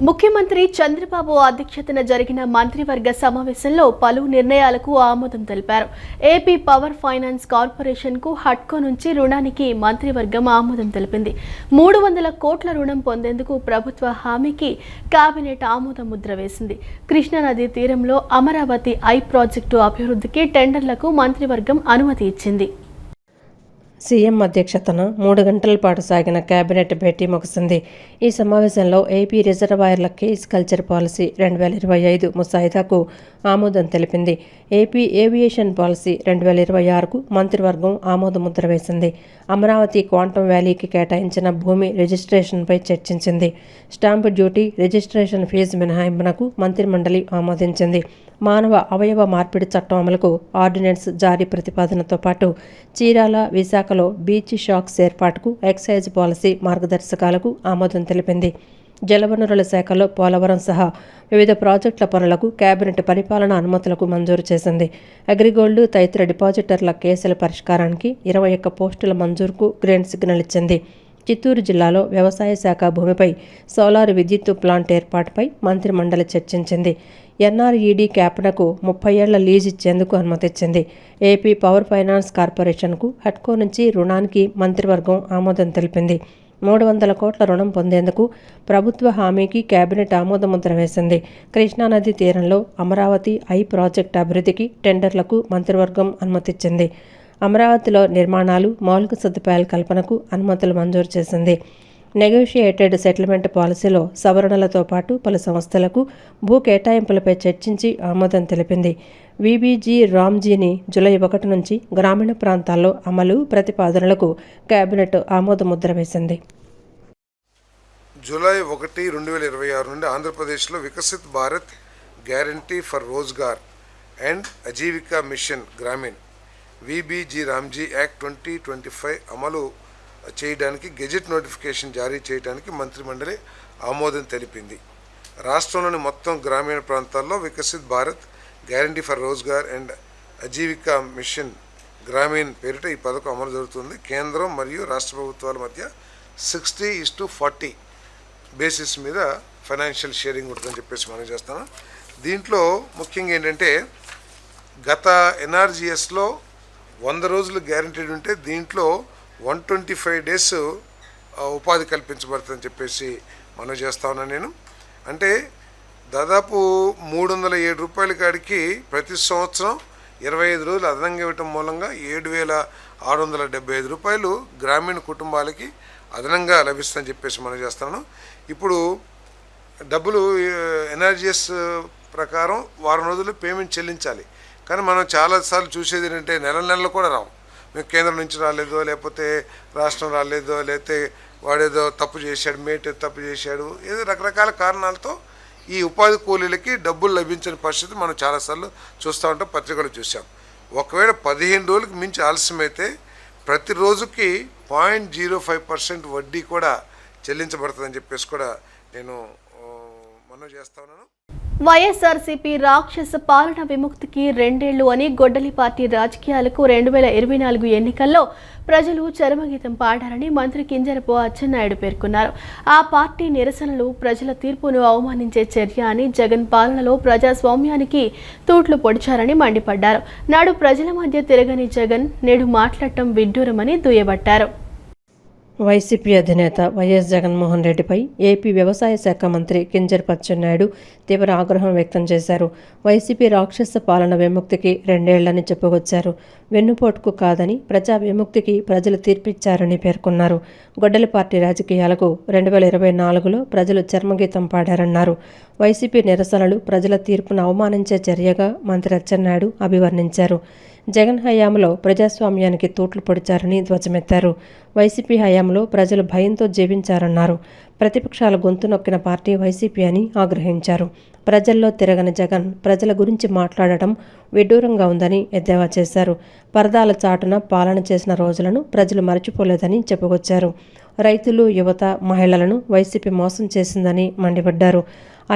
ముఖ్యమంత్రి చంద్రబాబు అధ్యక్షతన జరిగిన మంత్రివర్గ సమావేశంలో పలు నిర్ణయాలకు ఆమోదం తెలిపారు. ఏపీ పవర్ ఫైనాన్స్ కార్పొరేషన్ కు హట్కో నుంచి రుణానికి మంత్రివర్గం ఆమోదం తెలిపింది. 300 కోట్ల రుణం పొందేందుకు ప్రభుత్వ హామీకి కేబినెట్ ఆమోద ముద్ర వేసింది. కృష్ణానది తీరంలో అమరావతి ఐ ప్రాజెక్టు అభివృద్ధికి టెండర్లకు మంత్రివర్గం అనుమతి ఇచ్చింది. సీఎం అధ్యక్షతన 3 గంటల పాటు సాగిన కేబినెట్ భేటీ ముగిసింది. ఈ సమావేశంలో ఏపీ రిజర్వాయర్ల కేస్ కల్చర్ పాలసీ 2025 ముసాయిదాకు ఆమోదం తెలిపింది. ఏపీ ఏవియేషన్ పాలసీ 2026కు మంత్రివర్గం ఆమోద ముద్ర వేసింది. అమరావతి క్వాంటమ్ వ్యాలీకి కేటాయించిన భూమి రిజిస్ట్రేషన్పై చర్చించింది. స్టాంపు డ్యూటీ, రిజిస్ట్రేషన్ ఫీజు మినహాయింపునకు మంత్రిమండలి ఆమోదించింది. మానవ అవయవ మార్పిడి చట్టం అమలుకు ఆర్డినెన్స్ జారీ ప్రతిపాదనతో పాటు చీరాల, విశాఖలో బీచ్ షాక్స్ ఏర్పాటుకు ఎక్సైజ్ పాలసీ మార్గదర్శకాలకు ఆమోదం తెలిపింది. జలవనరుల శాఖలో పోలవరం సహా వివిధ ప్రాజెక్టుల పనులకు కేబినెట్ పరిపాలనా అనుమతులకు మంజూరు చేసింది. అగ్రిగోల్డ్ తదితర డిపాజిటర్ల కేసుల పరిష్కారానికి 21 పోస్టుల మంజూరుకు గ్రీన్ సిగ్నల్ ఇచ్చింది. చిత్తూరు జిల్లాలో వ్యవసాయ శాఖ భూమిపై సోలార్ విద్యుత్ ప్లాంట్ ఏర్పాటుపై మంత్రిమండలి చర్చించింది. ఎన్ఆర్ఈడీ క్యాప్నకు 30 ఏళ్ల లీజ్ ఇచ్చేందుకు అనుమతిచ్చింది. ఏపీ పవర్ ఫైనాన్స్ కార్పొరేషన్కు హట్కో నుంచి రుణానికి మంత్రివర్గం ఆమోదం తెలిపింది. 300 కోట్ల రుణం పొందేందుకు ప్రభుత్వ హామీకి కేబినెట్ ఆమోదముద్ర వేసింది. కృష్ణానది తీరంలో అమరావతి ఐ ప్రాజెక్టు అభివృద్ధికి టెండర్లకు మంత్రివర్గం అనుమతిచ్చింది. అమరావతిలో నిర్మాణాలు, మౌలిక సదుపాయాల కల్పనకు అనుమతులు మంజూరు చేసింది. నెగోషియేటెడ్ సెటిల్మెంట్ పాలసీలో సవరణలతో పాటు పలు సంస్థలకు భూ కేటాయింపులపై చర్చించి ఆమోదం తెలిపింది. వీబీజీ రామ్జీని జూలై 1 నుంచి గ్రామీణ ప్రాంతాల్లో అమలు ప్రతిపాదనలకు కేబినెట్ ఆమోద ముద్ర వేసింది. జూలై 1, 2026 నుండి ఆంధ్రప్రదేశ్లో Viksit Bharat guarantee for Rozgar and Ajeevika mission Gramin VBG RAM G act 2025 అమలు చేయడానికి గెజెట్ నోటిఫికేషన్ జారీ చేయడానికి మంత్రిమండలి ఆమోదం తెలిపింది. రాష్ట్రంలోని మొత్తం గ్రామీణ ప్రాంతాల్లో Viksit Bharat guarantee for Rozgar and Ajeevika mission Gramin పేరిట ఈ పథకం అమలు జరుగుతుంది. కేంద్రం మరియు రాష్ట్ర ప్రభుత్వాల మధ్య 60:40 బేసిస్ మీద ఫైనాన్షియల్ షేరింగ్ ఉంటుందని చెప్పేసి మనం చేస్తాను. దీంట్లో ముఖ్యంగా ఏంటంటే గత ఎన్ఆర్జీఎస్లో 100 రోజులు గ్యారంటీడ్ ఉంటే దీంట్లో 125 డేస్ ఉపాధి కల్పించబడుతుందని చెప్పేసి మనం చేస్తా ఉన్నాను నేను. అంటే దాదాపు 307 రూపాయల కాడికి ప్రతి సంవత్సరం 25 రోజులు అదనంగా ఇవ్వటం మూలంగా 7,675 రూపాయలు గ్రామీణ కుటుంబాలకి అదనంగా లభిస్తుందని చెప్పేసి మనం చేస్తాను. ఇప్పుడు డబ్బులు ఎన్ఆర్జీఎస్ ప్రకారం వారం రోజులు పేమెంట్ చెల్లించాలి. కానీ మనం చాలాసార్లు చూసేది ఏంటంటే నెలలు కూడా రావు. మేము కేంద్రం నుంచి రాలేదో, లేకపోతే రాష్ట్రం రాలేదో, లేకపోతే వాడేదో తప్పు చేశాడు, మేట్ తప్పు చేశాడు, ఏదో రకరకాల కారణాలతో ఈ ఉపాధి కూలీలకి డబ్బులు లభించని పరిస్థితి మనం చాలాసార్లు చూస్తూ ఉంటాం, పత్రికలు చూసాం. ఒకవేళ 15 రోజులకు మించి ఆలస్యమైతే ప్రతిరోజుకి 0.05% వడ్డీ కూడా చెల్లించబడుతుందని చెప్పేసి కూడా నేను మనవి చేస్తా ఉన్నాను. వైఎస్ఆర్సీపీ రాక్షస పాలన విముక్తికి 2 ఏళ్లు అని గొడ్డలి పార్టీ రాజకీయాలకు 2024 ఎన్నికల్లో ప్రజలు చరమగీతం పాడారని మంత్రి కింజరపు అచ్చెన్నాయుడు పేర్కొన్నారు. ఆ పార్టీ నిరసనలు ప్రజల తీర్పును అవమానించే చర్య అని, జగన్ పాలనలో ప్రజాస్వామ్యానికి తూట్లు పొడిచారని మండిపడ్డారు. నాడు ప్రజల మధ్య తిరగని జగన్ నేడు మాట్లాడటం విడ్డూరమని దుయ్యబట్టారు. వైసీపీ అధినేత వైఎస్ జగన్మోహన్ రెడ్డిపై ఏపీ వ్యవసాయ శాఖ మంత్రి కింజరపు అచ్చెన్నాయుడు తీవ్ర ఆగ్రహం వ్యక్తం చేశారు. వైసీపీ రాక్షస పాలన విముక్తికి 2 ఏళ్లని చెప్పుకొచ్చారు. వెన్నుపోటుకు కాదని ప్రజా విముక్తికి ప్రజలు తీర్పిచ్చారని పేర్కొన్నారు. గొడ్డలి పార్టీ రాజకీయాలకు 2024లో ప్రజలు చర్మగీతం పాడారన్నారు. వైసీపీ నిరసనలు ప్రజల తీర్పును అవమానించే చర్యగా మంత్రి అచ్చెన్నాయుడు అభివర్ణించారు. జగన్ హయాంలో ప్రజాస్వామ్యానికి తూట్లు పొడిచారని ధ్వజమెత్తారు. వైసీపీ హయాంలో ప్రజలు భయంతో జీవించారన్నారు. ప్రతిపక్షాల గొంతు నొక్కిన పార్టీ వైసీపీ అని ఆగ్రహించారు. ప్రజల్లో తిరగని జగన్ ప్రజల గురించి మాట్లాడటం విడ్డూరంగా ఉందని ఎద్దేవా చేశారు. పరదాల చాటున పాలన చేసిన రోజులను ప్రజలు మరచిపోలేదని చెప్పుకొచ్చారు. రైతులు, యువత, మహిళలను వైసీపీ మోసం చేసిందని మండిపడ్డారు.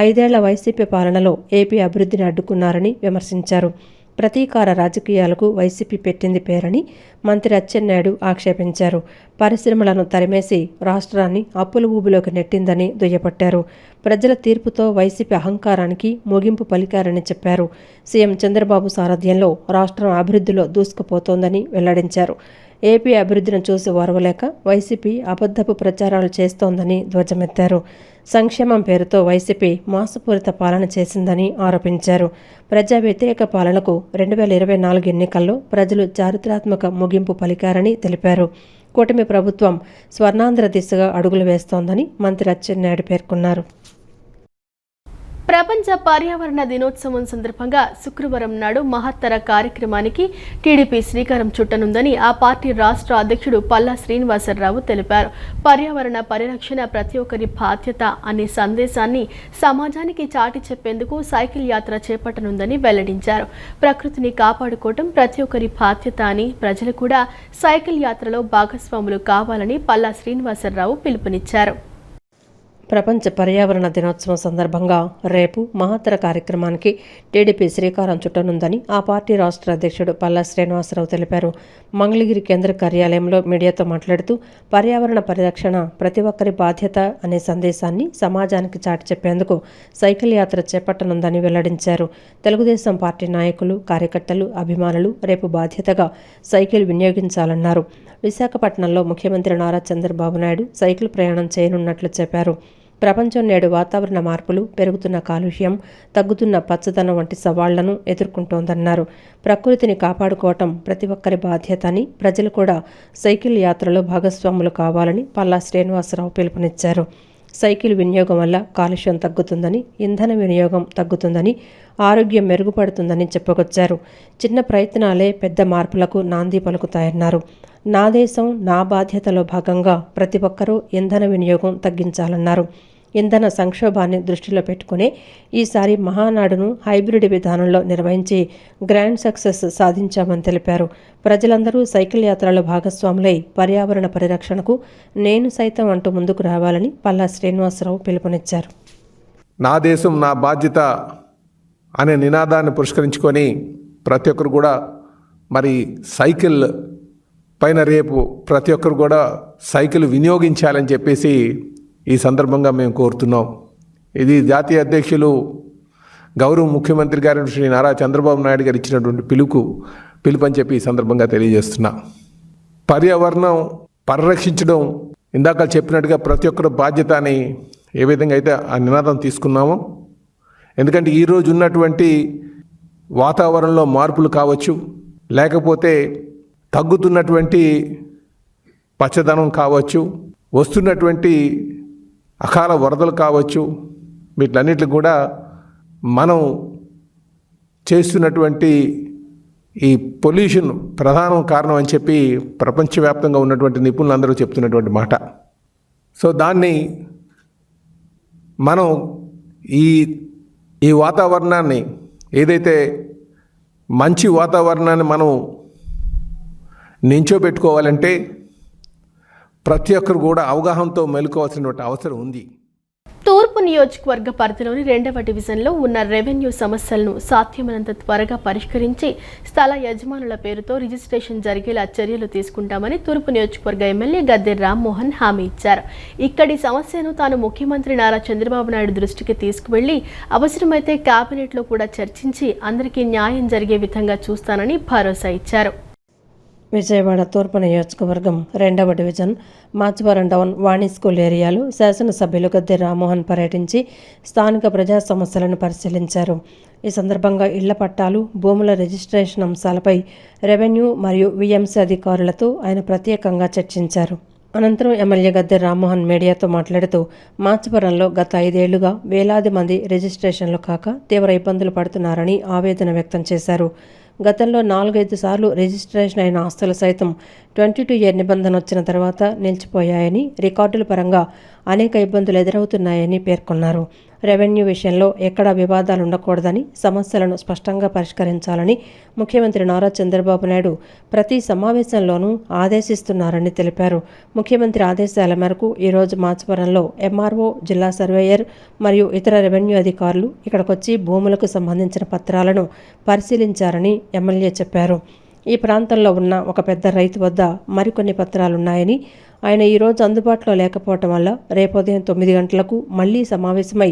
5 ఏళ్ల వైసీపీ పాలనలో ఏపీ అభివృద్ధిని అడ్డుకున్నారని విమర్శించారు. ప్రతీకార రాజకీయాలకు వైసీపీ పెట్టింది పేరని మంత్రి అచ్చెన్నాయుడు ఆక్షేపించారు. పరిశ్రమలను తరిమేసి రాష్ట్రాన్ని అప్పుల ఊబిలోకి నెట్టిందని దుయ్యబట్టారు. ప్రజల తీర్పుతో వైసీపీ అహంకారానికి ముగింపు పలికారని చెప్పారు. సీఎం చంద్రబాబు సారథ్యంలో రాష్ట్రం అభివృద్ధిలో దూసుకుపోతోందని వెల్లడించారు. ఏపీ అభివృద్ధిని చూసి ఓర్వలేక వైసీపీ అబద్ధపు ప్రచారాలు చేస్తోందని ధ్వజమెత్తారు. సంక్షేమం పేరుతో వైసీపీ మోసపూరిత పాలన చేసిందని ఆరోపించారు. ప్రజా వ్యతిరేక పాలనకు 2024 ఎన్నికల్లో ప్రజలు చారిత్రాత్మక ముగింపు పలికారని తెలిపారు. కూటమి ప్రభుత్వం స్వర్ణాంధ్ర దిశగా అడుగులు వేస్తోందని మంత్రి అచ్చెన్నాయుడు పేర్కొన్నారు. ప్రపంచ పర్యావరణ దినోత్సవం సందర్భంగా శుక్రవారం నాడు మహత్తర కార్యక్రమానికి టీడీపీ శ్రీకారం చుట్టనుందని ఆ పార్టీ రాష్ట్ర అధ్యక్షుడు పల్లా శ్రీనివాసరావు తెలిపారు. పర్యావరణ పరిరక్షణ ప్రతి ఒక్కరి బాధ్యత అనే సందేశాన్ని సమాజానికి చాటి చెప్పేందుకు సైకిల్ యాత్ర చేపట్టనుందని వెల్లడించారు. ప్రకృతిని కాపాడుకోవటం ప్రతి ఒక్కరి బాధ్యత అని ప్రజలు కూడా సైకిల్ యాత్రలో భాగస్వాములు కావాలని పల్లా శ్రీనివాసరావు పిలుపునిచ్చారు. ప్రపంచ పర్యావరణ దినోత్సవం సందర్భంగా రేపు మహత్తర కార్యక్రమానికి టీడీపీ శ్రీకారం చుట్టనుందని ఆ పార్టీ రాష్ట్ర అధ్యక్షుడు పల్లా శ్రీనివాసరావు తెలిపారు. మంగళగిరి కేంద్ర కార్యాలయంలో మీడియాతో మాట్లాడుతూ పర్యావరణ పరిరక్షణ ప్రతి ఒక్కరి బాధ్యత అనే సందేశాన్ని సమాజానికి చాటి చెప్పేందుకు సైకిల్ యాత్ర చేపట్టనుందని వెల్లడించారు. తెలుగుదేశం పార్టీ నాయకులు, కార్యకర్తలు, అభిమానులు రేపు బాధ్యతగా సైకిల్ వినియోగించాలన్నారు. విశాఖపట్నంలో ముఖ్యమంత్రి నారా చంద్రబాబు నాయుడు సైకిల్ ప్రయాణం చేయనున్నట్లు చెప్పారు. ప్రపంచం నేడు వాతావరణ మార్పులు, పెరుగుతున్న కాలుష్యం, తగ్గుతున్న పచ్చదనం వంటి సవాళ్లను ఎదుర్కొంటోందన్నారు. ప్రకృతిని కాపాడుకోవటం ప్రతి ఒక్కరి బాధ్యత అని ప్రజలు కూడా సైకిల్ యాత్రలో భాగస్వాములు కావాలని పల్లా శ్రీనివాసరావు పిలుపునిచ్చారు. సైకిల్ వినియోగం వల్ల కాలుష్యం తగ్గుతుందని, ఇంధన వినియోగం తగ్గుతుందని, ఆరోగ్యం మెరుగుపడుతుందని చెప్పుకొచ్చారు. చిన్న ప్రయత్నాలే పెద్ద మార్పులకు నాంది పలుకుతాయన్నారు. నా దేశం నా బాధ్యతలో భాగంగా ప్రతి ఒక్కరూ ఇంధన వినియోగం తగ్గించాలన్నారు. ఇంధన సంక్షోభాన్ని దృష్టిలో పెట్టుకుని ఈసారి మహానాడును హైబ్రిడ్ విధానంలో నిర్వహించి గ్రాండ్ సక్సెస్ సాధించామని తెలిపారు. ప్రజలందరూ సైకిల్ యాత్రలో భాగస్వాములై పర్యావరణ పరిరక్షణకు నేను సైతం అంటూ ముందుకు రావాలని పల్లా శ్రీనివాసరావు పిలుపునిచ్చారు. నా దేశం నా బాధ్యత అనే నినాదాన్ని పురస్కరించుకొని ప్రతి ఒక్కరు కూడా మరి సైకిల్ పైన రేపు ప్రతి ఒక్కరు కూడా సైకిల్ వినియోగించాలని చెప్పేసి ఈ సందర్భంగా మేము కోరుతున్నాం. ఇది జాతీయ అధ్యక్షులు గౌరవ ముఖ్యమంత్రి గారు శ్రీ నారా చంద్రబాబు నాయుడు గారు ఇచ్చినటువంటి పిలుపు అని చెప్పి ఈ సందర్భంగా తెలియజేస్తున్నా. పర్యావరణం పరిరక్షించడం ఇందాక చెప్పినట్టుగా ప్రతి ఒక్కరి బాధ్యత అని ఏ విధంగా అయితే ఆ నినాదం తీసుకున్నామో, ఎందుకంటే ఈరోజు ఉన్నటువంటి వాతావరణంలో మార్పులు కావచ్చు, లేకపోతే తగ్గుతున్నటువంటి పచ్చదనం కావచ్చు, వస్తున్నటువంటి అకాల వరదలు కావచ్చు, వీటన్నిటికి కూడా మనం చేస్తున్నటువంటి ఈ పొల్యూషన్ ప్రధాన కారణం అని చెప్పి ప్రపంచవ్యాప్తంగా ఉన్నటువంటి నిపుణులందరూ చెప్తున్నటువంటి మాట. సో దాన్ని మనం ఈ వాతావరణాన్ని, ఏదైతే మంచి వాతావరణాన్ని మనం నించోబెట్టుకోవాలంటే ప్రతి ఒక్కరు కూడా అవగాహనతో మెలుకోవాల్సినటువంటి అవసరం ఉంది. తూర్పు నియోజకవర్గ పరిధిలోని 2వ డివిజన్లో ఉన్న రెవెన్యూ సమస్యలను సాధ్యమైనంత త్వరగా పరిష్కరించి స్థల యజమానుల పేరుతో రిజిస్ట్రేషన్ జరిగేలా చర్యలు తీసుకుంటామని తూర్పు నియోజకవర్గ ఎమ్మెల్యే గద్దె రామ్మోహన్ హామీ ఇచ్చారు. ఇక్కడి సమస్యను తాను ముఖ్యమంత్రి నారా చంద్రబాబు నాయుడు దృష్టికి తీసుకువెళ్లి అవసరమైతే కేబినెట్లో కూడా చర్చించి అందరికీ న్యాయం జరిగే విధంగా చూస్తానని భరోసా ఇచ్చారు. విజయవాడ తూర్పు నియోజకవర్గం 2వ డివిజన్ మాచవరం డౌన్ వాణి స్కూల్ ఏరియాలో శాసనసభ్యులు గద్దె రామ్మోహన్ పర్యటించి స్థానిక ప్రజా సమస్యలను పరిశీలించారు. ఈ సందర్భంగా ఇళ్ల పట్టాలు, భూముల రిజిస్ట్రేషన్ అంశాలపై రెవెన్యూ మరియు విఎంసీ అధికారులతో ఆయన ప్రత్యేకంగా చర్చించారు. అనంతరం ఎమ్మెల్యే గద్దె రామ్మోహన్ మీడియాతో మాట్లాడుతూ మాచవరంలో గత 5 ఏళ్లుగా వేలాది మంది రిజిస్ట్రేషన్లు కాక తీవ్ర ఇబ్బందులు పడుతున్నారని ఆవేదన వ్యక్తం చేశారు. గతంలో 4-5 సార్లు రిజిస్ట్రేషన్ అయిన ఆస్తులు సైతం 22 ఇయర్ నిబంధన వచ్చిన తర్వాత నిలిచిపోయాయని, రికార్డుల పరంగా అనేక ఇబ్బందులు ఎదురవుతున్నాయని పేర్కొన్నారు. రెవెన్యూ విషయంలో ఎక్కడా వివాదాలు ఉండకూడదని, సమస్యలను స్పష్టంగా పరిష్కరించాలని ముఖ్యమంత్రి నారా చంద్రబాబు నాయుడు ప్రతి సమావేశంలోనూ ఆదేశిస్తున్నారని తెలిపారు. ముఖ్యమంత్రి ఆదేశాల మేరకు ఈరోజు మాచవరంలో ఎంఆర్ఓ, జిల్లా సర్వేయర్ మరియు ఇతర రెవెన్యూ అధికారులు ఇక్కడికొచ్చి భూములకు సంబంధించిన పత్రాలను పరిశీలించారని ఎమ్మెల్యే చెప్పారు. ఈ ప్రాంతంలో ఉన్న ఒక పెద్ద రైతు వద్ద మరికొన్ని పత్రాలున్నాయని, ఆయన ఈరోజు అందుబాటులో లేకపోవటం వల్ల రేపు ఉదయం 9 గంటలకు మళ్లీ సమావేశమై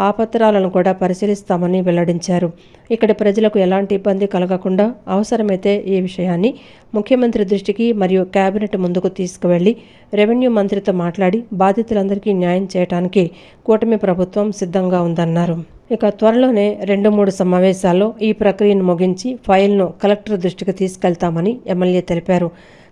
ఆ పత్రాలను కూడా పరిశీలిస్తామని వెల్లడించారు. ఇక్కడి ప్రజలకు ఎలాంటి ఇబ్బంది కలగకుండా అవసరమైతే ఈ విషయాన్ని ముఖ్యమంత్రి దృష్టికి మరియు కేబినెట్ ముందుకు తీసుకువెళ్లి రెవెన్యూ మంత్రితో మాట్లాడి బాధితులందరికీ న్యాయం చేయడానికి కూటమి ప్రభుత్వం సిద్ధంగా ఉందన్నారు. ఇక త్వరలోనే 2-3 సమావేశాల్లో ఈ ప్రక్రియను ముగించి ఫైల్ను కలెక్టర్ దృష్టికి తీసుకెళ్తామని ఎమ్మెల్యే తెలిపారు.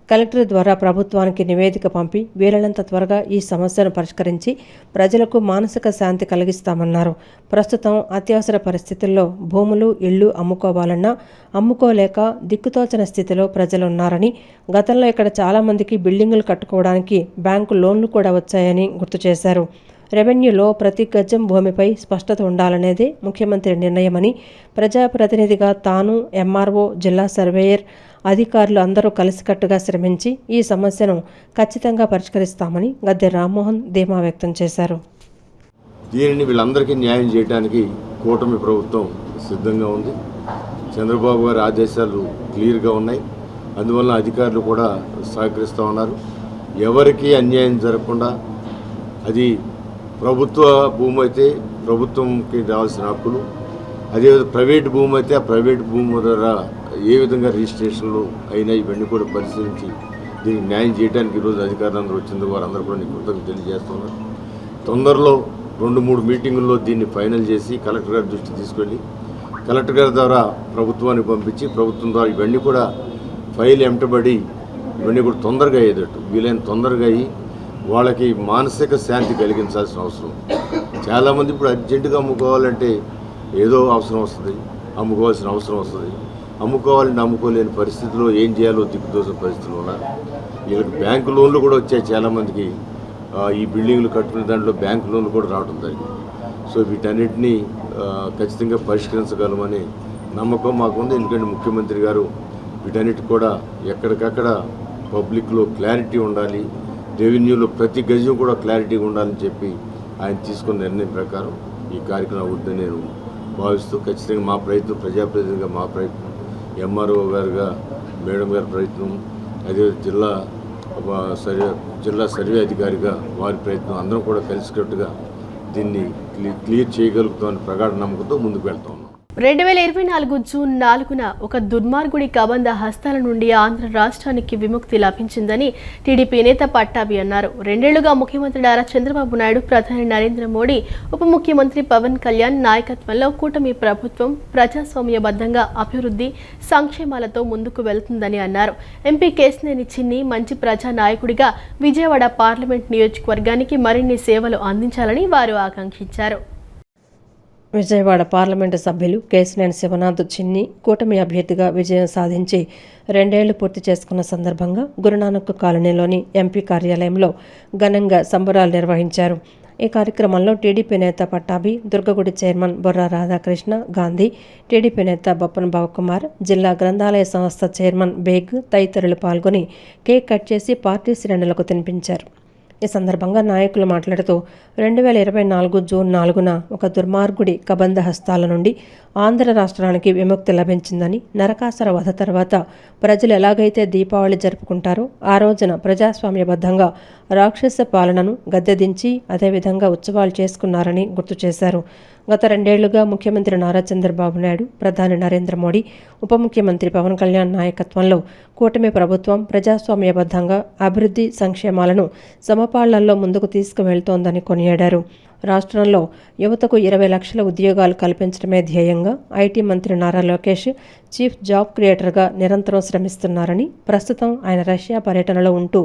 కలెక్టర్ ద్వారా ప్రభుత్వానికి నివేదిక పంపి వీలైనంత త్వరగా ఈ సమస్యను పరిష్కరించి ప్రజలకు మానసిక శాంతి కలిగిస్తామన్నారు. ప్రస్తుతం అత్యవసర పరిస్థితుల్లో భూములు, ఇళ్లు అమ్ముకోవాలన్నా అమ్ముకోలేక దిక్కుతోచని స్థితిలో ప్రజలున్నారని, గతంలో ఇక్కడ చాలామందికి బిల్డింగులు కట్టుకోవడానికి బ్యాంకు లోన్లు కూడా వచ్చాయని గుర్తు చేశారు. రెవెన్యూలో ప్రతి గజం భూమిపై స్పష్టత ఉండాలనేదే ముఖ్యమంత్రి నిర్ణయమని, ప్రజాప్రతినిధిగా తాను, ఎంఆర్ఓ, జిల్లా సర్వేయర్ అధికారులు అందరూ కలిసికట్టుగా శ్రమించి ఈ సమస్యను ఖచ్చితంగా పరిష్కరిస్తామని గద్దె రామ్మోహన్ ధీమా వ్యక్తం చేశారు. దీనిని వీళ్ళందరికీ న్యాయం చేయడానికి కూటమి ప్రభుత్వం సిద్ధంగా ఉంది. చంద్రబాబు గారి ఆదేశాలు క్లియర్గా ఉన్నాయి. అందువల్ల అధికారులు కూడా సహకరిస్తూ ఉన్నారు. ఎవరికి అన్యాయం జరగకుండా, అది ప్రభుత్వ భూమి అయితే ప్రభుత్వంకి రావాల్సిన హక్కులు, అదే ప్రైవేట్ భూమి అయితే ఆ ప్రైవేట్ భూమి ద్వారా ఏ విధంగా రిజిస్ట్రేషన్లు అయినా ఇవన్నీ కూడా పరిశీలించి దీనికి న్యాయం చేయడానికి ఈరోజు అధికారులందరూ వచ్చినందుకు వారందరూ కూడా నీకు కృతజ్ఞతలు తెలియజేస్తున్నారు. తొందరలో 2-3 మీటింగుల్లో దీన్ని ఫైనల్ చేసి కలెక్టర్ గారి దృష్టికి తీసుకెళ్ళి కలెక్టర్ గారి ద్వారా ప్రభుత్వానికి పంపించి ప్రభుత్వం ద్వారా ఇవన్నీ కూడా ఫైల్ ఎంటబడి ఇవన్నీ కూడా తొందరగా అయ్యేటట్టు వీలైన తొందరగా అయ్యి వాళ్ళకి మానసిక శాంతి కలిగించాల్సిన అవసరం. చాలామంది ఇప్పుడు అర్జెంటుగా అమ్ముకోవాలంటే ఏదో అవసరం వస్తుంది, అమ్ముకోవాల్సిన అవసరం వస్తుంది. అమ్ముకోవాలని అమ్ముకోలేని పరిస్థితిలో ఏం చేయాలో దిక్కుదోసిన పరిస్థితులు ఉన్నారు. వీళ్ళకి బ్యాంకు లోన్లు కూడా వచ్చాయి. చాలామందికి ఈ బిల్డింగ్లు కట్టుకునే దాంట్లో బ్యాంకు లోన్లు కూడా రావడం జరిగింది. సో వీటన్నిటినీ ఖచ్చితంగా పరిష్కరించగలమని నమ్మకం మాకుంది. ఎందుకంటే ముఖ్యమంత్రి గారు వీటన్నిటి కూడా ఎక్కడికక్కడ పబ్లిక్లో క్లారిటీ ఉండాలి, రెవెన్యూలో ప్రతి గజం కూడా క్లారిటీగా ఉండాలని చెప్పి ఆయన తీసుకున్న నిర్ణయం ప్రకారం ఈ కార్యక్రమం అవుతుందని నేను భావిస్తూ ఖచ్చితంగా మా ప్రయత్నం, ప్రజాప్రతినిధిగా మా ప్రయత్నం, ఎంఆర్ఓ గారుగా మేడం గారి ప్రయత్నం, అదే జిల్లా సర్వే అధికారిగా వారి ప్రయత్నం, అందరం కూడా కలిసికట్టుగా దీన్ని క్లియర్ చేయగలుగుతామని ప్రగాఢ నమ్మకంతో ముందుకు వెళ్తా ఉన్నాం. 2024 జూన్ 4న ఒక దుర్మార్గుడి కబంధ హస్తాల నుండి ఆంధ్ర రాష్ట్రానికి విముక్తి లభించిందని టీడీపీ నేత పట్టాభి అన్నారు. 2 ఏళ్లుగా ముఖ్యమంత్రి నారా చంద్రబాబు నాయుడు, ప్రధాని నరేంద్ర మోడీ, ఉప ముఖ్యమంత్రి పవన్ కళ్యాణ్ నాయకత్వంలో కూటమి ప్రభుత్వం ప్రజాస్వామ్యబద్ధంగా అభివృద్ధి సంక్షేమాలతో ముందుకు వెళ్తుందని అన్నారు. ఎంపీ కేశినేని చిన్ని మంచి ప్రజా నాయకుడిగా విజయవాడ పార్లమెంట్ నియోజకవర్గానికి మరిన్ని సేవలు అందించాలని వారు ఆకాంక్షించారు. విజయవాడ పార్లమెంటు సభ్యులు కేశినేని శివనాథ్ చిన్ని కూటమి అభ్యర్థిగా విజయం సాధించి 2 ఏళ్లు పూర్తి చేసుకున్న సందర్భంగా గురునానక్ కాలనీలోని ఎంపీ కార్యాలయంలో ఘనంగా సంబరాలు నిర్వహించారు. ఈ కార్యక్రమంలో టీడీపీ నేత పట్టాభి, దుర్గగుడి చైర్మన్ బొర్రా రాధాకృష్ణ గాంధీ, టీడీపీ నేత బొప్పన బావకుమార్, జిల్లా గ్రంథాలయ సంస్థ చైర్మన్ బేగ్ తదితరులు పాల్గొని కేక్ కట్ చేసి పార్టీ శ్రేణులకు తినిపించారు. ఈ సందర్భంగా నాయకులు మాట్లాడుతూ 2024 జూన్ 4న ఒక దుర్మార్గుడి కబంధ హస్తాల నుండి ఆంధ్ర రాష్ట్రానికి విముక్తి లభించిందని, నరకాసుర వధ తర్వాత ప్రజలు ఎలాగైతే దీపావళి జరుపుకుంటారో ఆ రోజున ప్రజాస్వామ్యబద్ధంగా రాక్షస పాలనను గద్దెదించి అదేవిధంగా ఉత్సవాలు చేసుకున్నారని గుర్తు చేశారు. గత 2 ఏళ్లుగా ముఖ్యమంత్రి నారా చంద్రబాబు నాయుడు, ప్రధాని నరేంద్ర మోడీ, ఉప ముఖ్యమంత్రి పవన్ కళ్యాణ్ నాయకత్వంలో కూటమి ప్రభుత్వం ప్రజాస్వామ్యబద్ధంగా అభివృద్ధి సంక్షేమాలను సమపాళ్లల్లో ముందుకు తీసుకువెళ్తోందని కొనియాడారు. రాష్ట్రంలో యువతకు 20 లక్షల ఉద్యోగాలు కల్పించడమే ధ్యేయంగా ఐటీ మంత్రి నారా లోకేష్ చీఫ్ జాబ్ క్రియేటర్గా నిరంతరం శ్రమిస్తున్నారని, ప్రస్తుతం ఆయన రష్యా పర్యటనలో ఉంటూ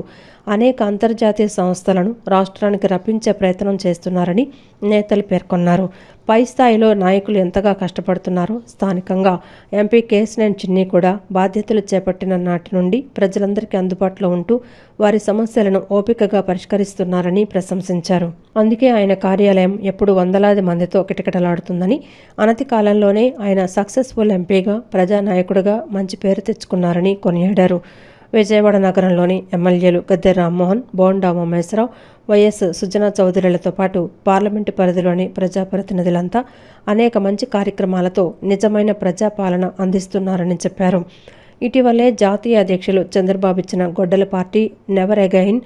అనేక అంతర్జాతీయ సంస్థలను రాష్ట్రానికి రప్పించే ప్రయత్నం చేస్తున్నారని నేతలు పేర్కొన్నారు. పై స్థాయిలో నాయకులు ఎంతగా కష్టపడుతున్నారో స్థానికంగా ఎంపీ కేశినేని చిన్ని కూడా బాధ్యతలు చేపట్టిన నాటి నుండి ప్రజలందరికీ అందుబాటులో ఉంటూ వారి సమస్యలను ఓపికగా పరిష్కరిస్తున్నారని ప్రశంసించారు. అందుకే ఆయన కార్యాలయం ఎప్పుడు వందలాది మందితో కిటకిటలాడుతుందని, అనతి కాలంలోనే ఆయన సక్సెస్ఫుల్ ఎంపీగా, ప్రజానాయకుడిగా మంచి పేరు తెచ్చుకున్నారని కొనియాడారు. విజయవాడ నగరంలోని ఎమ్మెల్యేలు గద్దె రామ్మోహన్, బోండా ఉమేశ్వరరావు, వైఎస్ సుజనా చౌదరిలతో పాటు పార్లమెంటు పరిధిలోని ప్రజాప్రతినిధులంతా అనేక మంచి కార్యక్రమాలతో నిజమైన ప్రజాపాలన అందిస్తున్నారని చెప్పారు. ఇటీవలే జాతీయ అధ్యక్షులు చంద్రబాబు ఇచ్చిన గొడ్డల party never again,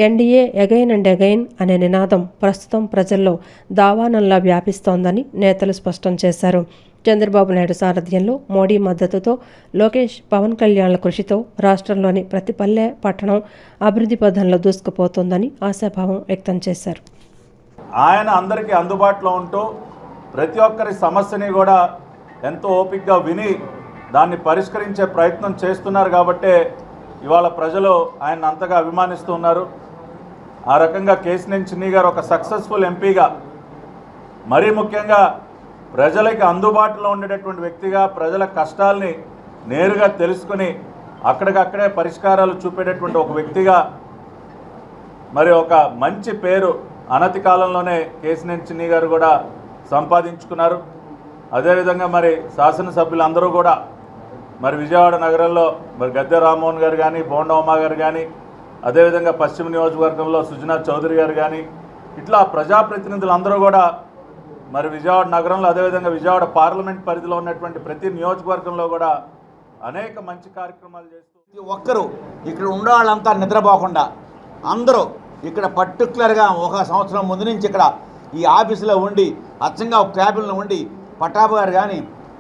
NDA again and again అనే నినాదం ప్రస్తుతం ప్రజల్లో దావానంలా వ్యాపిస్తోందని నేతలు స్పష్టం చేశారు. చంద్రబాబు నాయుడు సారథ్యంలో, మోడీ మద్దతుతో, లోకేష్, పవన్ కళ్యాణ్ల కృషితో రాష్ట్రంలోని ప్రతి పల్లె, పట్టణం అభివృద్ధి పథంలో దూసుకుపోతోందని ఆశాభావం వ్యక్తం చేశారు. ఆయన అందరికీ అందుబాటులో ఉంటూ ప్రతి ఒక్కరి సమస్యని కూడా ఎంతో ఓపికగా విని దాన్ని పరిష్కరించే ప్రయత్నం చేస్తున్నారు కాబట్టే ఇవాళ ప్రజలు ఆయన అంతగా అభిమానిస్తూ ఉన్నారు. ఆ రకంగా కేశినేని చిన్ని గారు ఒక సక్సెస్ఫుల్ ఎంపీగా, మరీ ముఖ్యంగా ప్రజలకి అందుబాటులో ఉండేటటువంటి వ్యక్తిగా, ప్రజల కష్టాల్ని నేరుగా తెలుసుకుని అక్కడికక్కడే పరిష్కారాలు చూపేటటువంటి ఒక వ్యక్తిగా మరి ఒక మంచి పేరు అనతి కాలంలోనే కేశినేని చిన్ని గారు కూడా సంపాదించుకున్నారు. అదేవిధంగా మరి శాసనసభ్యులందరూ కూడా మరి విజయవాడ నగరంలో మరి గద్దె రామ్మోహన్ గారు కానీ, బోండా ఉమా గారు కానీ, అదేవిధంగా పశ్చిమ నియోజకవర్గంలో సుజనా చౌదరి గారు కానీ, ఇట్లా ప్రజాప్రతినిధులందరూ కూడా మరి విజయవాడ నగరంలో, అదేవిధంగా విజయవాడ పార్లమెంట్ పరిధిలో ఉన్నటువంటి ప్రతి నియోజకవర్గంలో కూడా అనేక మంచి కార్యక్రమాలు చేస్తూ ఒక్కరు ఇక్కడ ఉండే వాళ్ళంతా నిద్రపోకుండా అందరూ ఇక్కడ పర్టికులర్గా ఒక సంవత్సరం ముందు నుంచి ఇక్కడ ఈ ఆఫీసులో ఉండి అచ్చంగా ఒక క్యాబిన్లో ఉండి పట్టాభి గారు కానీ,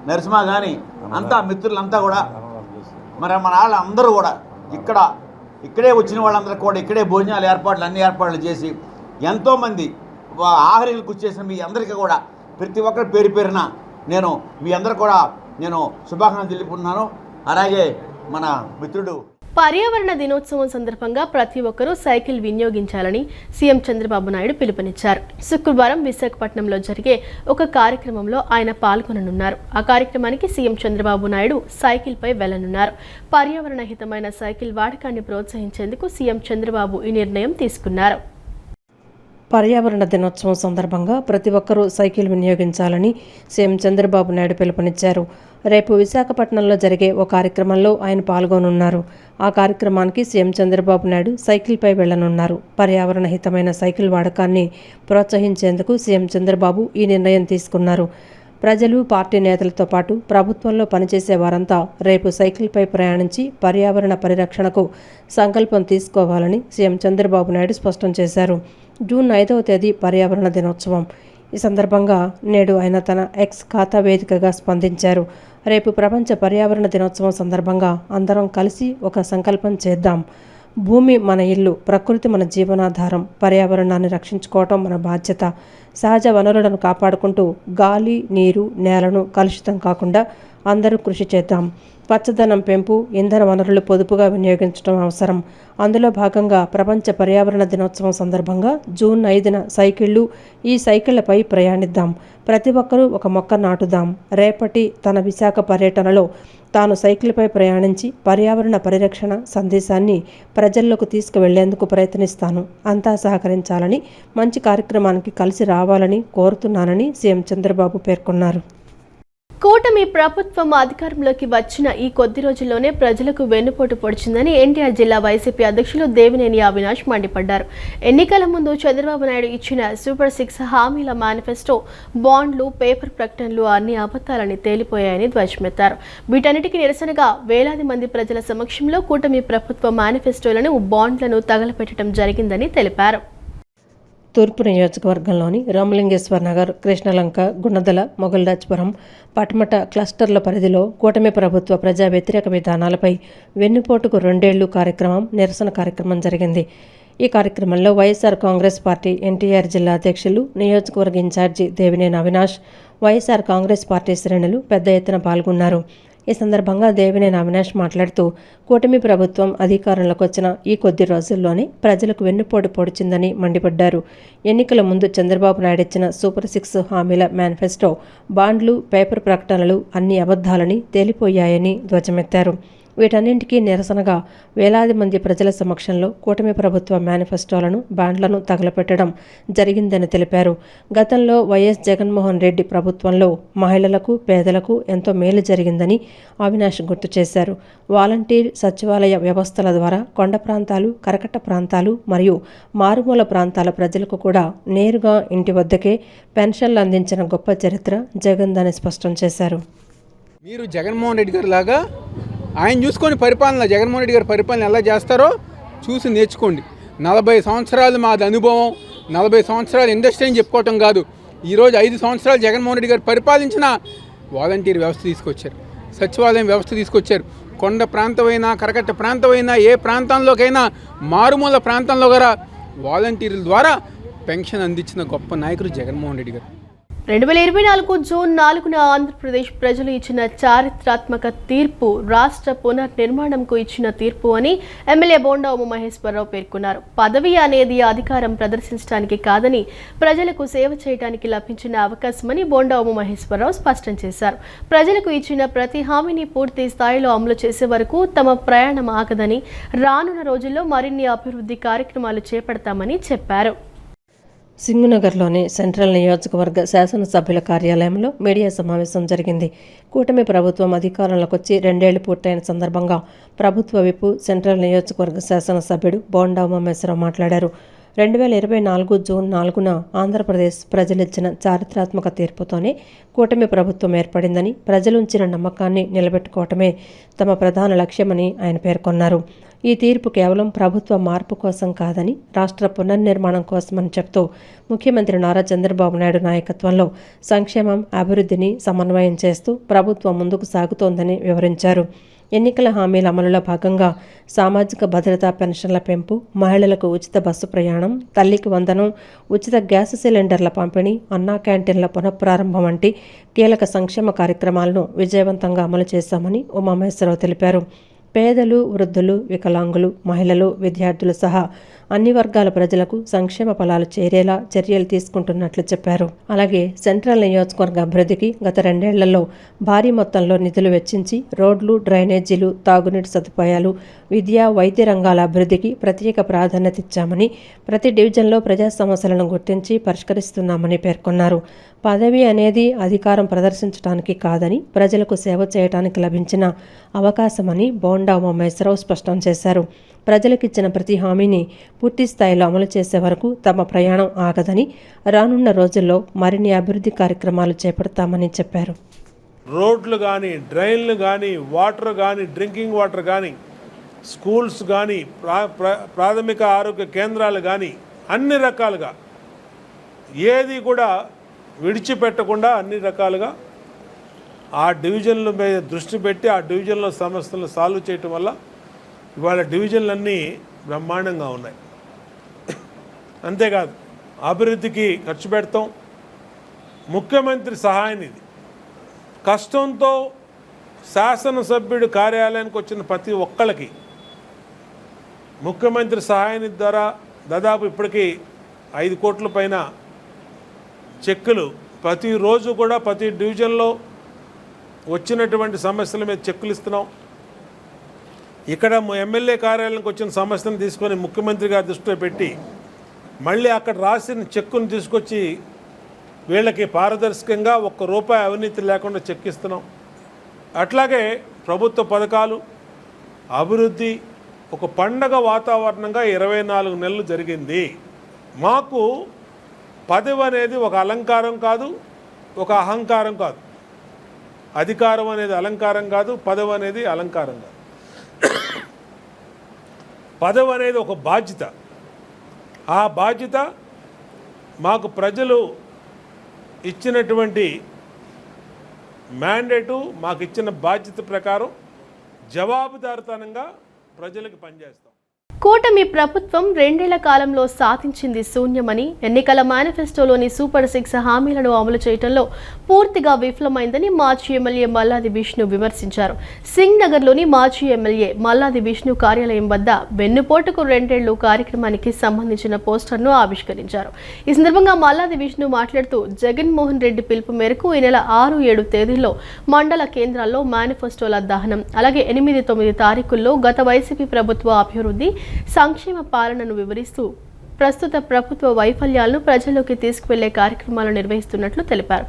నరసింహ కానీ అంతా మిత్రులంతా కూడా మరి మన వాళ్ళందరూ కూడా ఇక్కడే వచ్చిన వాళ్ళందరూ కూడా ఇక్కడే భోజనాలు అన్ని ఏర్పాట్లు చేసి ఎంతోమంది ఆహ్వానాలకు వచ్చేసిన మీ అందరికీ కూడా ప్రతి ఒక్కరి పేరు పేరున నేను మీ అందరూ కూడా నేను శుభాకాంక్షలు తెలుపుతున్నాను. అలాగే మన మిత్రుడు పర్యావరణ దినోత్సవం సందర్భంగా ప్రతి ఒక్కరూ సైకిల్ వినియోగించాలని సీఎం చంద్రబాబు నాయుడు పిలుపునిచ్చారు. శుక్రవారం విశాఖపట్నంలో జరిగే ఒక కార్యక్రమంలో ఆయన పాల్గొననున్నారు. ఆ కార్యక్రమానికి సీఎం చంద్రబాబు నాయుడు సైకిల్పై వెళ్లనున్నారు. పర్యావరణ హితమైన సైకిల్ వాడకాన్ని ప్రోత్సహించేందుకు సీఎం చంద్రబాబు ఈ నిర్ణయం తీసుకున్నారు. పర్యావరణ దినోత్సవం సందర్భంగా ప్రతి ఒక్కరూ సైకిల్ వినియోగించాలని సీఎం చంద్రబాబు నాయుడు పిలుపునిచ్చారు. రేపు విశాఖపట్నంలో జరిగే ఓ కార్యక్రమంలో ఆయన పాల్గొనున్నారు. ఆ కార్యక్రమానికి సీఎం చంద్రబాబు నాయుడు సైకిల్పై వెళ్లనున్నారు. పర్యావరణ హితమైన సైకిల్ వాడకాన్ని ప్రోత్సహించేందుకు సీఎం చంద్రబాబు ఈ నిర్ణయం తీసుకున్నారు. ప్రజలు, పార్టీ నేతలతో పాటు ప్రభుత్వంలో పనిచేసే వారంతా రేపు సైకిల్పై ప్రయాణించి పర్యావరణ పరిరక్షణకు సంకల్పం తీసుకోవాలని సీఎం చంద్రబాబు నాయుడు స్పష్టం చేశారు. జూన్ 5వ తేదీ పర్యావరణ దినోత్సవం. ఈ సందర్భంగా నేడు ఆయన తన ఎక్స్ ఖాతా వేదికగా స్పందించారు. రేపు ప్రపంచ పర్యావరణ దినోత్సవం సందర్భంగా అందరం కలిసి ఒక సంకల్పం చేద్దాం. భూమి మన ఇల్లు, ప్రకృతి మన జీవనాధారం, పర్యావరణాన్ని రక్షించుకోవటం మన బాధ్యత. సహజ వనరులను కాపాడుకుంటూ గాలి, నీరు, నేలను కలుషితం కాకుండా అందరూ కృషి చేద్దాం. పచ్చదనం పెంపు, ఇంధన వనరులు పొదుపుగా వినియోగించడం అవసరం. అందులో భాగంగా ప్రపంచ పర్యావరణ దినోత్సవం సందర్భంగా జూన్ 5న సైకిళ్లు, ఈ సైకిళ్లపై ప్రయాణిద్దాం. ప్రతి ఒక్కరూ ఒక మొక్క నాటుదాం. రేపటి తన విశాఖ పర్యటనలో తాను సైకిల్పై ప్రయాణించి పర్యావరణ పరిరక్షణ సందేశాన్ని ప్రజల్లోకి తీసుకువెళ్లేందుకు ప్రయత్నిస్తాను. అంతా సహకరించాలని, మంచి కార్యక్రమానికి కలిసి రావాలని కోరుతున్నానని సీఎం చంద్రబాబు పేర్కొన్నారు. కూటమి ప్రభుత్వం అధికారంలోకి వచ్చిన ఈ కొద్ది రోజుల్లోనే ప్రజలకు వెన్నుపోటు పొడిచిందని ఎన్టీఆర్ జిల్లా వైసీపీ అధ్యక్షులు దేవినేని అవినాష్ మండిపడ్డారు. ఎన్నికల ముందు చంద్రబాబు నాయుడు ఇచ్చిన సూపర్ 6 హామీల మేనిఫెస్టో, బాండ్లు, పేపర్ ప్రకటనలు అన్ని అబద్ధాలని తేలిపోయాయని ధ్వజమెత్తారు. వీటన్నిటికీ నిరసనగా వేలాది మంది ప్రజల సమక్షంలో కూటమి ప్రభుత్వ మేనిఫెస్టోలను, బాండ్లను తగలపెట్టడం జరిగిందని తెలిపారు. తూర్పు నియోజకవర్గంలోని రామలింగేశ్వర నగర్, కృష్ణలంక, గుణదల, మొగల్రాజ్పురం, పటమట క్లస్టర్ల పరిధిలో కూటమి ప్రభుత్వ ప్రజా వ్యతిరేక విధానాలపై వెన్నుపోటుకు 2 ఏళ్లు కార్యక్రమం, నిరసన కార్యక్రమం జరిగింది. ఈ కార్యక్రమంలో వైఎస్ఆర్ కాంగ్రెస్ పార్టీ ఎన్టీఆర్ జిల్లా అధ్యక్షులు, నియోజకవర్గ ఇన్ఛార్జి దేవినేని అవినాష్, వైఎస్ఆర్ కాంగ్రెస్ పార్టీ శ్రేణులు పెద్ద ఎత్తున పాల్గొన్నారు. ఈ సందర్భంగా దేవినేని అవినాష్ మాట్లాడుతూ కూటమి ప్రభుత్వం అధికారంలోకి వచ్చిన ఈ కొద్ది రోజుల్లోనే ప్రజలకు వెన్నుపోటు పొడిచిందని మండిపడ్డారు. ఎన్నికల ముందు చంద్రబాబు నాయుడు ఇచ్చిన సూపర్ 6 హామీల మేనిఫెస్టో, బాండ్లు, పేపర్ ప్రకటనలు అన్ని అబద్ధాలని తేలిపోయాయని ధ్వజమెత్తారు. వీటన్నింటికీ నిరసనగా వేలాది మంది ప్రజల సమక్షంలో కూటమి ప్రభుత్వ మేనిఫెస్టోలను, బాండ్లను తగలపెట్టడం జరిగిందని తెలిపారు. గతంలో వైఎస్ జగన్మోహన్ రెడ్డి ప్రభుత్వంలో మహిళలకు, పేదలకు ఎంతో మేలు జరిగిందని అవినాష్ గుర్తు చేశారు. వాలంటీర్, సచివాలయ వ్యవస్థల ద్వారా కొండ ప్రాంతాలు, కరకట్ట ప్రాంతాలు మరియు మారుమూల ప్రాంతాల ప్రజలకు కూడా నేరుగా ఇంటి వద్దకే పెన్షన్లు అందించిన గొప్ప చరిత్ర జగన్దని స్పష్టం చేశారు. మీరు జగన్మోహన్ రెడ్డి గారి లాగా ఆయన చూసుకొని పరిపాలన, జగన్మోహన్ రెడ్డి గారి పరిపాలన ఎలా చేస్తారో చూసి నేర్చుకోండి. 40 సంవత్సరాలు మాది అనుభవం, 40 సంవత్సరాలు ఇండస్ట్రీ అని చెప్పుకోవటం కాదు. ఈరోజు 5 సంవత్సరాలు జగన్మోహన్ రెడ్డి గారు పరిపాలించిన వాలంటీర్ వ్యవస్థ తీసుకొచ్చారు, సచివాలయం వ్యవస్థ తీసుకొచ్చారు. కొండ ప్రాంతమైనా, కరకట్ట ప్రాంతమైనా, ఏ ప్రాంతంలోకైనా, మారుమూల ప్రాంతంలో కూడా వాలంటీర్ల ద్వారా పెన్షన్ అందించిన గొప్ప నాయకుడు జగన్మోహన్ రెడ్డి గారు. 2024 జూన్ 4న ఆంధ్రప్రదేశ్ ప్రజలు ఇచ్చిన చారిత్రాత్మక తీర్పు రాష్ట్ర పునర్నిర్మాణంకు ఇచ్చిన తీర్పు అని ఎమ్మెల్యే బోండా ఉమామహేశ్వరరావు పేర్కొన్నారు. పదవి అనేది అధికారం ప్రదర్శించడానికి కాదని ప్రజలకు సేవ చేయడానికి లభించిన అవకాశమని బోండా ఉమామహేశ్వరరావు స్పష్టం చేశారు. ప్రజలకు ఇచ్చిన ప్రతి హామీని పూర్తి స్థాయిలో అమలు చేసే వరకు తమ ప్రయాణం ఆగదని, రానున్న రోజుల్లో మరిన్ని అభివృద్ధి కార్యక్రమాలు చేపడతామని చెప్పారు. సింగునగర్లోని సెంట్రల్ నియోజకవర్గ శాసనసభ్యుల కార్యాలయంలో మీడియా సమావేశం జరిగింది. కూటమి ప్రభుత్వం అధికారంలోకి వచ్చి 2 ఏళ్లు పూర్తయిన సందర్భంగా ప్రభుత్వ విప్, సెంట్రల్ నియోజకవర్గ శాసనసభ్యుడు బోండా ఉమామహేశ్వరరావు మాట్లాడారు. 2024 జూన్ 4న ఆంధ్రప్రదేశ్ ప్రజలిచ్చిన చారిత్రాత్మక తీర్పుతోనే కూటమి ప్రభుత్వం ఏర్పడిందని, ప్రజలుంచిన నమ్మకాన్ని నిలబెట్టుకోవటమే తమ ప్రధాన లక్ష్యమని ఆయన పేర్కొన్నారు. ఈ తీర్పు కేవలం ప్రభుత్వ మార్పు కోసం కాదని, రాష్ట్ర పునర్నిర్మాణం కోసమని చెప్తూ ముఖ్యమంత్రి నారా చంద్రబాబు నాయుడు నాయకత్వంలో సంక్షేమం, అభివృద్ధిని సమన్వయం చేస్తూ ప్రభుత్వం ముందుకు సాగుతోందని వివరించారు. ఎన్నికల హామీల అమలులో భాగంగా సామాజిక భద్రతా పెన్షన్ల పెంపు, మహిళలకు ఉచిత బస్సు ప్రయాణం, తల్లికి వందనం, ఉచిత గ్యాస్ సిలిండర్ల పంపిణీ, అన్నా క్యాంటీన్ల పునఃప్రారంభం వంటి కీలక సంక్షేమ కార్యక్రమాలను విజయవంతంగా అమలు చేశామని ఉమామహేశ్వరరావు తెలిపారు. పేదలు, వృద్ధులు, వికలాంగులు, మహిళలు, విద్యార్థులు సహా అన్ని వర్గాల ప్రజలకు సంక్షేమ ఫలాలు చేరేలా చర్యలు తీసుకుంటున్నట్లు చెప్పారు. అలాగే సెంట్రల్ నియోజకవర్గ అభివృద్ధికి గత 2 ఏళ్లలో భారీ మొత్తంలో నిధులు వెచ్చించి రోడ్లు, డ్రైనేజీలు, తాగునీటి సదుపాయాలు, విద్య, వైద్య రంగాల అభివృద్ధికి ప్రత్యేక ప్రాధాన్యత ఇచ్చామని, ప్రతి డివిజన్లో ప్రజా సమస్యలను గుర్తించి పరిష్కరిస్తున్నామని పేర్కొన్నారు. పదవి అనేది అధికారం ప్రదర్శించడానికి కాదని, ప్రజలకు సేవ చేయడానికి లభించిన అవకాశమని బోండా ఉమామహేశ్వరరావు స్పష్టం చేశారు. ప్రజలకిచ్చిన ప్రతి హామీని పూర్తి స్థాయిలో అమలు చేసే వరకు తమ ప్రయాణం ఆగదని, రానున్న రోజుల్లో మరిన్ని అభివృద్ధి కార్యక్రమాలు చేపడతామని చెప్పారు. రోడ్లు కానీ, డ్రైన్లు కానీ, వాటర్ కానీ, డ్రింకింగ్ వాటర్ కానీ, స్కూల్స్ కానీ, ప్రాథమిక ఆరోగ్య కేంద్రాలు కానీ, అన్ని రకాలుగా ఏది కూడా విడిచిపెట్టకుండా అన్ని రకాలుగా ఆ డివిజన్ల మీద దృష్టి పెట్టి ఆ డివిజన్లో సమస్యలను సాల్వ్ చేయటం వల్ల ఇవాళ డివిజన్లన్నీ బ్రహ్మాండంగా ఉన్నాయి. అంతేకాదు అభివృద్ధికి ఖర్చు పెడతాం. ముఖ్యమంత్రి సహాయ నిధి కష్టంతో శాసనసభ్యుడి కార్యాలయానికి వచ్చిన ప్రతి ఒక్కళ్ళకి ముఖ్యమంత్రి సహాయ నిధి ద్వారా దాదాపు ఇప్పటికీ 5 కోట్ల పైన చెక్కులు ప్రతిరోజు కూడా ప్రతి డివిజన్లో వచ్చినటువంటి సమస్యల మీద చెక్కులు ఇస్తున్నాం. ఇక్కడ ఎమ్మెల్యే కార్యాలయానికి వచ్చిన సమస్యను తీసుకొని ముఖ్యమంత్రి గారి దృష్టిలో పెట్టి మళ్ళీ అక్కడ రాసిన చెక్కును తీసుకొచ్చి వీళ్ళకి పారదర్శకంగా ₹1 అవినీతి లేకుండా చెక్ ఇస్తున్నాం. అట్లాగే ప్రభుత్వ పథకాలు, అభివృద్ధి ఒక పండగ వాతావరణంగా 24 నెలలు జరిగింది. మాకు పదవి అనేది ఒక అలంకారం కాదు, ఒక అహంకారం కాదు. అధికారం అనేది అలంకారం కాదు, పదవి అనేది అలంకారం కాదు. పదవి అనేది ఒక బాధ్యత. ఆ బాధ్యత మాకు ప్రజలు ఇచ్చినటువంటి మ్యాండేటు, మాకు ఇచ్చిన బాధ్యత ప్రకారం జవాబుదారితనంగా ప్రజలకు పనిచేస్తాం. కూటమి ప్రభుత్వం 2 ఏళ్ల కాలంలో సాధించింది శూన్యమని, ఎన్నికల మేనిఫెస్టోలోని సూపర్ 6 హామీలను అమలు చేయడంలో పూర్తిగా విఫలమైందని మాజీ ఎమ్మెల్యే మల్లాది విష్ణు విమర్శించారు. సింగ్ నగర్లోని మాజీ ఎమ్మెల్యే మల్లాది విష్ణు కార్యాలయం వద్ద వెన్నుపోటుకు 2 ఏళ్లు కార్యక్రమానికి సంబంధించిన పోస్టర్ను ఆవిష్కరించారు. ఈ సందర్భంగా మల్లాది విష్ణు మాట్లాడుతూ జగన్మోహన్ రెడ్డి పిలుపు మేరకు ఈ నెల 6-7 తేదీల్లో మండల కేంద్రాల్లో మేనిఫెస్టోల దహనం, అలాగే 8-9 తారీఖుల్లో గత వైసీపీ ప్రభుత్వ అభివృద్ధి సంక్షేమ పాలనను వివరిస్తూ ప్రస్తుత ప్రభుత్వ వైఫల్యాలను ప్రజల్లోకి తీసుకువెళ్లే కార్యక్రమాలు నిర్వహిస్తున్నట్లు తెలిపారు.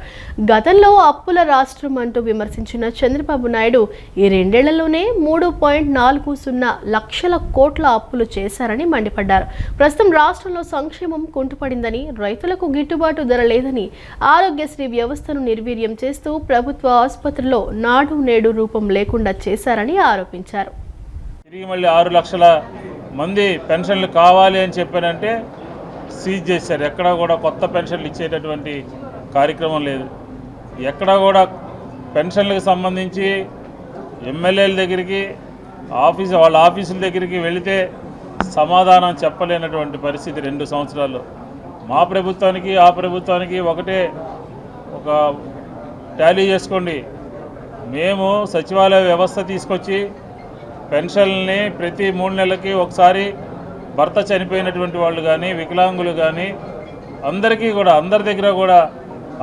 గతంలో అప్పుల రాష్ట్రం అంటూ విమర్శించిన చంద్రబాబు నాయుడు ఈ 2 ఏళ్లలోనే 3.40 లక్షల కోట్ల అప్పులు చేశారని మండిపడ్డారు. ప్రస్తుతం రాష్ట్రంలో సంక్షేమం కుంటుపడిందని, రైతులకు గిట్టుబాటు ధర లేదని, ఆరోగ్యశ్రీ వ్యవస్థను నిర్వీర్యం చేస్తూ ప్రభుత్వ ఆసుపత్రుల్లో నాడు నేడు రూపం లేకుండా చేశారని ఆరోపించారు. తిరిగి మళ్ళీ 6 లక్షల మంది పెన్షన్లు కావాలి అని చెప్పానంటే సీజ్ చేశారు. ఎక్కడా కూడా కొత్త పెన్షన్లు ఇచ్చేటటువంటి కార్యక్రమం లేదు. ఎక్కడా కూడా పెన్షన్లకు సంబంధించి ఎమ్మెల్యేల దగ్గరికి వాళ్ళ ఆఫీసుల దగ్గరికి వెళితే సమాధానం చెప్పలేనటువంటి పరిస్థితి 2 సంవత్సరాల్లో. మా ప్రభుత్వానికి ఆ ప్రభుత్వానికి ఒక టాలీ చేసుకోండి. మేము సచివాలయ వ్యవస్థ తీసుకొచ్చి పెన్షన్ని ప్రతి 3 నెలలకి ఒకసారి భర్త చనిపోయినటువంటి వాళ్ళు కానీ, వికలాంగులు కానీ అందరికీ కూడా అందరి దగ్గర కూడా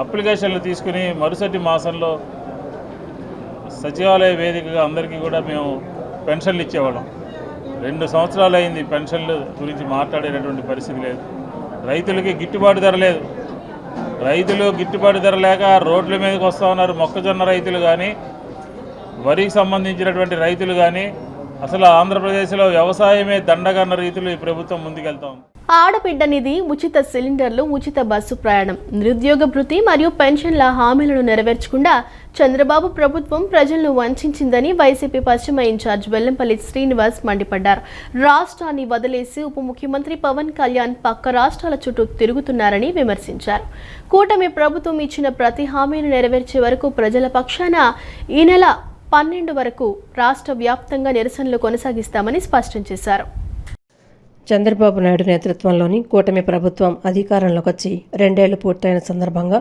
అప్లికేషన్లు తీసుకుని మరుసటి మాసంలో సచివాలయ వేదికగా అందరికీ కూడా మేము పెన్షన్లు ఇచ్చేవాళ్ళం. 2 సంవత్సరాలు అయింది పెన్షన్లు గురించి మాట్లాడేటటువంటి పరిస్థితి లేదు. రైతులకి గిట్టుబాటు ధర లేదు. రైతులు గిట్టుబాటు ధర లేక రోడ్ల మీదకి వస్తూ ఉన్నారు. మొక్కజొన్న రైతులు కానీ, వరికి సంబంధించినటువంటి రైతులు కానీ, అసలు ఆంధ్రప్రదేశ్లో వ్యవసాయమే దండగన్న రీతిలో ఈ ప్రభుత్వం ముందుకెళ్తా ఉంది. ఆడబిడ్డ నిధి, ఉచిత సిలిండర్లు, ఉచిత బస్సు ప్రయాణం, నిరుద్యోగ భృతి మరియు పెన్షన్ల హామీలను నెరవేర్చకుండా చంద్రబాబు ప్రభుత్వం ప్రజలను వంచిందని వైసీపీ పశ్చిమ ఇన్ఛార్జ్ వెల్లంపల్లి శ్రీనివాస్ మండిపడ్డారు. రాష్ట్రాన్ని వదిలేసి ఉప ముఖ్యమంత్రి పవన్ కళ్యాణ్ పక్క రాష్ట్రాల చుట్టూ తిరుగుతున్నారని విమర్శించారు. కూటమి ప్రభుత్వం ఇచ్చిన ప్రతి హామీని నెరవేర్చే వరకు ప్రజల పక్షాన ఈ నెల 12 వరకు రాష్ట్ర వ్యాప్తంగా నిరసనలు కొనసాగిస్తామని స్పష్టం చేశారు. చంద్రబాబు నాయుడు నేతృత్వంలోని కూటమి ప్రభుత్వం అధికారంలోకి వచ్చి 2 ఏళ్లు పూర్తయిన సందర్భంగా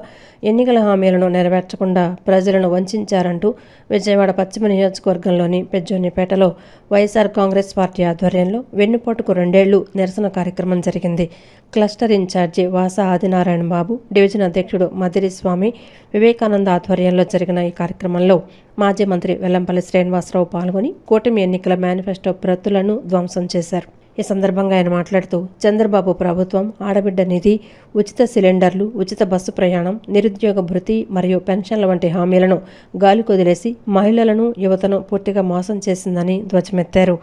ఎన్నికల హామీలను నెరవేర్చకుండా ప్రజలను వంచారంటూ విజయవాడ పశ్చిమ నియోజకవర్గంలోని పెజ్జోనిపేటలో వైఎస్ఆర్ కాంగ్రెస్ పార్టీ ఆధ్వర్యంలో వెన్నుపోటుకు 2 ఏళ్లు నిరసన కార్యక్రమం జరిగింది. క్లస్టర్ ఇన్ఛార్జి వాసా ఆదినారాయణ బాబు, డివిజన్ అధ్యక్షుడు మదిరి స్వామి, వివేకానంద ఆధ్వర్యంలో జరిగిన ఈ కార్యక్రమంలో మాజీ మంత్రి వెల్లంపల్లి శ్రీనివాసరావు పాల్గొని కూటమి ఎన్నికల మేనిఫెస్టో ప్రతులను ధ్వంసం చేశారు. ఈ సందర్భంగా ఆయన మాట్లాడుతూ చంద్రబాబు ప్రభుత్వం ఆడబిడ్డ నిధి, ఉచిత సిలిండర్లు, ఉచిత బస్సు ప్రయాణం, నిరుద్యోగ భృతి మరియు పెన్షన్ల వంటి హామీలను గాలికొదిలేసి మహిళలను, యువతను పూర్తిగా మోసం చేసిందని ధ్వజమెత్తారు.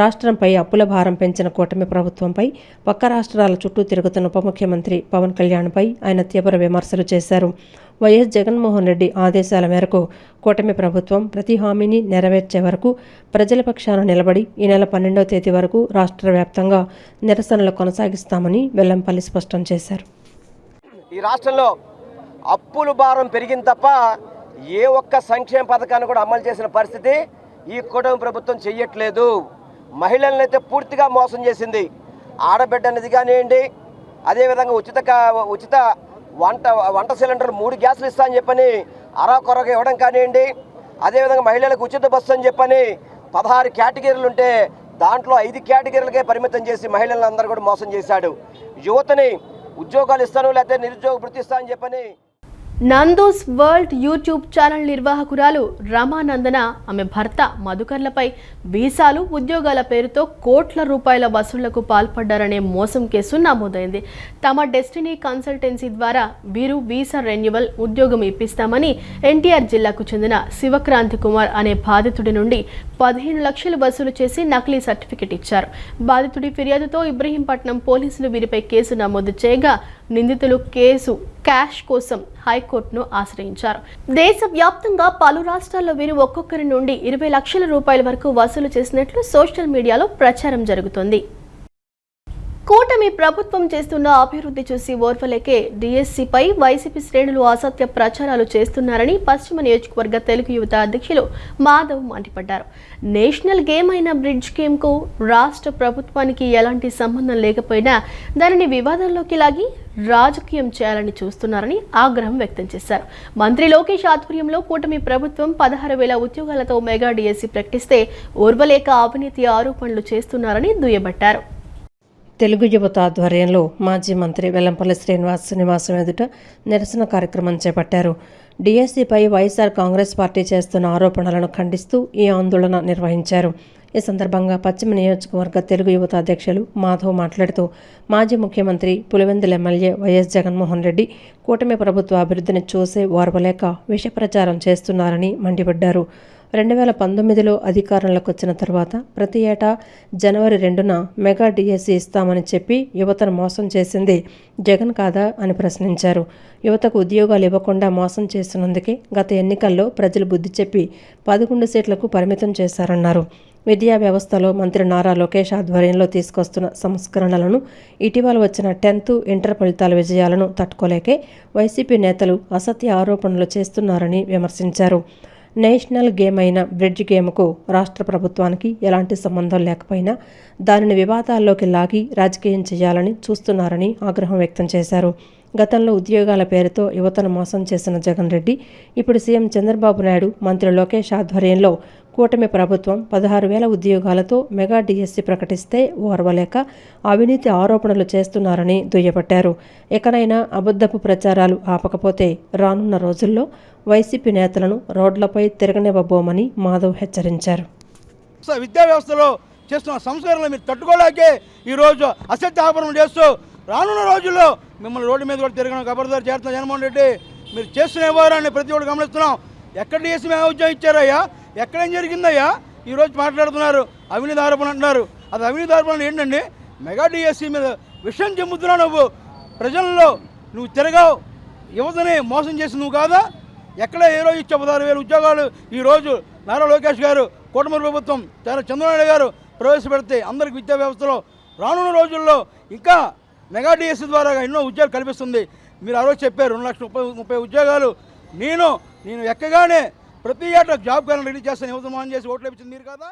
రాష్ట్రంపై అప్పుల భారం పెంచిన కూటమి ప్రభుత్వంపై పక్క రాష్ట్రాల చుట్టూ తిరుగుతున్న ఉప ముఖ్యమంత్రి పవన్ కళ్యాణ్పై ఆయన తీవ్ర విమర్శలు చేశారు. వైఎస్ జగన్మోహన్ రెడ్డి ఆదేశాల మేరకు కూటమి ప్రభుత్వం ప్రతి హామీని నెరవేర్చే వరకు ప్రజల పక్షాన నిలబడి ఈ నెల 12వ తేదీ వరకు రాష్ట్ర వ్యాప్తంగా నిరసనలు కొనసాగిస్తామని వెల్లంపల్లి స్పష్టం చేశారు. ఈ రాష్ట్రంలో అప్పుల భారం పెరిగింది తప్ప ఏ ఒక్క సంక్షేమ పథకాన్ని కూడా అమలు చేసిన పరిస్థితి ఈ కూటమి ప్రభుత్వం చెయ్యట్లేదు. మహిళలను అయితే పూర్తిగా మోసం చేసింది. ఆడబిడ్డ నిధి కానివ్వండి, అదేవిధంగా ఉచిత వంట సిలిండర్లు 3 గ్యాసులు ఇస్తా అని చెప్పని అరాకొరగా ఇవ్వడం కానివ్వండి, అదేవిధంగా మహిళలకు ఉచిత బస్సు అని చెప్పని 16 కేటగిరీలు ఉంటే దాంట్లో 5 కేటగిరీలకే పరిమితం చేసి మహిళలను అందరూ కూడా మోసం చేశాడు. యువతని ఉద్యోగాలు ఇస్తాను లేకపోతే నిరుద్యోగ భృతి ఇస్తా అని చెప్పని నందూస్ వరల్డ్ యూట్యూబ్ ఛానల్ నిర్వాహకురాలు రమానందన, ఆమె భర్త మధుకర్లపై వీసాలు, ఉద్యోగాల పేరుతో కోట్ల రూపాయల వసూళ్లకు పాల్పడ్డారనే మోసం కేసు నమోదైంది. తమ డెస్టినీ కన్సల్టెన్సీ ద్వారా వీరు వీసా రెన్యువల్, ఉద్యోగం ఇప్పిస్తామని ఎన్టీఆర్ జిల్లాకు చెందిన శివక్రాంతి కుమార్ అనే బాధితుడి నుండి 15 లక్షలు వసూలు చేసి నకిలీ సర్టిఫికెట్ ఇచ్చారు. బాధితుడి ఫిర్యాదుతో ఇబ్రహీంపట్నం పోలీసులు వీరిపై కేసు నమోదు చేయగా నిందితులు క్యాష్ కోసం హైకోర్టును ఆశ్రయించారు. దేశవ్యాప్తంగా పలు రాష్ట్రాల్లో వీరు ఒక్కొక్కరి నుండి 20 లక్షల రూపాయల వరకు వసూలు చేసినట్లు సోషల్ మీడియాలో ప్రచారం జరుగుతోంది. కూటమి ప్రభుత్వం చేస్తున్న అభివృద్ధి చూసి ఓర్వలేకే డిఎస్సిపై వైసీపీ శ్రేణులు అసత్య ప్రచారాలు చేస్తున్నారని పశ్చిమ నియోజకవర్గ తెలుగు యువత అధ్యక్షులు మాధవ్ మండిపడ్డారు. నేషనల్ గేమ్ అయిన బ్రిడ్జ్ గేమ్కు రాష్ట్ర ప్రభుత్వానికి ఎలాంటి సంబంధం లేకపోయినా దానిని వివాదంలోకి లాగి రాజకీయం చేయాలని చూస్తున్నారని ఆగ్రహం వ్యక్తం చేశారు. మంత్రి లోకేష్ ఆధ్వర్యంలో కూటమి ప్రభుత్వం 16,000 ఉద్యోగాలతో మెగా డిఎస్సి ప్రకటిస్తే ఓర్వలేక అవినీతి ఆరోపణలు చేస్తున్నారని దుయ్యబట్టారు. తెలుగు యువత ఆధ్వర్యంలో మాజీ మంత్రి వెల్లంపల్లి శ్రీనివాస్ నివాసం ఎదుట నిరసన కార్యక్రమం చేపట్టారు. డిఎస్సిపై వైఎస్ఆర్ కాంగ్రెస్ పార్టీ చేస్తున్న ఆరోపణలను ఖండిస్తూ ఈ ఆందోళన నిర్వహించారు. ఈ సందర్భంగా పశ్చిమ నియోజకవర్గ తెలుగు యువత అధ్యక్షులు మాధవ్ మాట్లాడుతూ మాజీ ముఖ్యమంత్రి పులివెందుల ఎమ్మెల్యే వైఎస్ జగన్మోహన్ రెడ్డి కూటమి ప్రభుత్వ అభివృద్ధిని చూసే ఓర్వలేక విష ప్రచారం చేస్తున్నారని మండిపడ్డారు. 2019లో అధికారంలోకి వచ్చిన తర్వాత ప్రతి ఏటా జనవరి 2న మెగా డిఎస్సి ఇస్తామని చెప్పి యువతను మోసం చేసింది జగన్ కాదా అని ప్రశ్నించారు. యువతకు ఉద్యోగాలు ఇవ్వకుండా మోసం చేస్తున్నందుకే గత ఎన్నికల్లో ప్రజలు బుద్ధి చెప్పి 11 సీట్లకు పరిమితం చేశారన్నారు. విద్యా వ్యవస్థలో మంత్రి నారా లోకేష్ ఆధ్వర్యంలో తీసుకొస్తున్న సంస్కరణలను ఇటీవల వచ్చిన 10th ఇంటర్ ఫలితాల విజయాలను తట్టుకోలేకే వైసీపీ నేతలు అసత్య ఆరోపణలు చేస్తున్నారని విమర్శించారు. నేషనల్ గేమ్ అయిన బ్రిడ్జ్ గేమ్కు రాష్ట్ర ప్రభుత్వానికి ఎలాంటి సంబంధం లేకపోయినా దానిని వివాదాల్లోకి లాగి రాజకీయం చేయాలని చూస్తున్నారని ఆగ్రహం వ్యక్తం చేశారు. గతంలో ఉద్యోగాల పేరుతో యువతను మోసం చేసిన జగన్ రెడ్డి ఇప్పుడు సీఎం చంద్రబాబు నాయుడు, మంత్రి లోకేష్ ఆధ్వర్యంలో కూటమి ప్రభుత్వం 16,000 ఉద్యోగాలతో మెగా డిఎస్సి ప్రకటిస్తే ఓర్వలేక అవినీతి ఆరోపణలు చేస్తున్నారని దుయ్యబట్టారు. ఎక్కడైనా అబద్ధపు ప్రచారాలు ఆపకపోతే రానున్న రోజుల్లో వైసీపీ నేతలను రోడ్లపై తిరగనివ్వబోమని మాధవ్ హెచ్చరించారు. విద్యా వ్యవస్థలో చేస్తున్న సంస్కరణలు మీరు తట్టుకోలేకే ఈరోజు అసత్య ఆరోపణలు చేస్తూ రానున్న రోజుల్లో మిమ్మల్ని రోడ్డు మీద కూడా తిరగడం ఖబర్దారు చేస్తున్న జగన్మోహన్ రెడ్డి మీరు చేస్తున్న వ్యవహారాన్ని ప్రతి ఒక్కరు గమనిస్తున్నాం. ఎక్కడ డిఎస్సీ మేము ఉద్యోగం ఇచ్చారయ్యా, ఎక్కడేం జరిగిందయ్యా ఈరోజు మాట్లాడుతున్నారు. అవినీతి ఆరోపణ అంటున్నారు. అది అవినీతి ఆరోపణలు ఏంటండి? మెగా డిఎస్సీ మీద విషయం చెబుతున్నావు. నువ్వు ప్రజల్లో నువ్వు తిరగావు, యువతని మోసం చేసి నువ్వు కాదా? ఎక్కడ ఏ రోజు ఇచ్చా 16,000 ఉద్యోగాలు ఈరోజు నారా లోకేష్ గారు, కూటమి ప్రభుత్వం, చంద్రబాబు గారు ప్రవేశపెడితే అందరికి విద్యా వ్యవస్థలో రానున్న రోజుల్లో ఇంకా మెగా డిఎస్సీ ద్వారా ఎన్నో ఉద్యోగాలు కల్పిస్తుంది. మీరు ఆ రోజు చెప్పారు 2,30,000 ఉద్యోగాలు. నేను ఎక్కగానే ప్రతి ఏటా జాబ్ క్యాలెండర్ రిలీజ్ చేస్తాను, యువత మోహన్ చేసి ఓట్లు ఇచ్చింది మీరు కదా.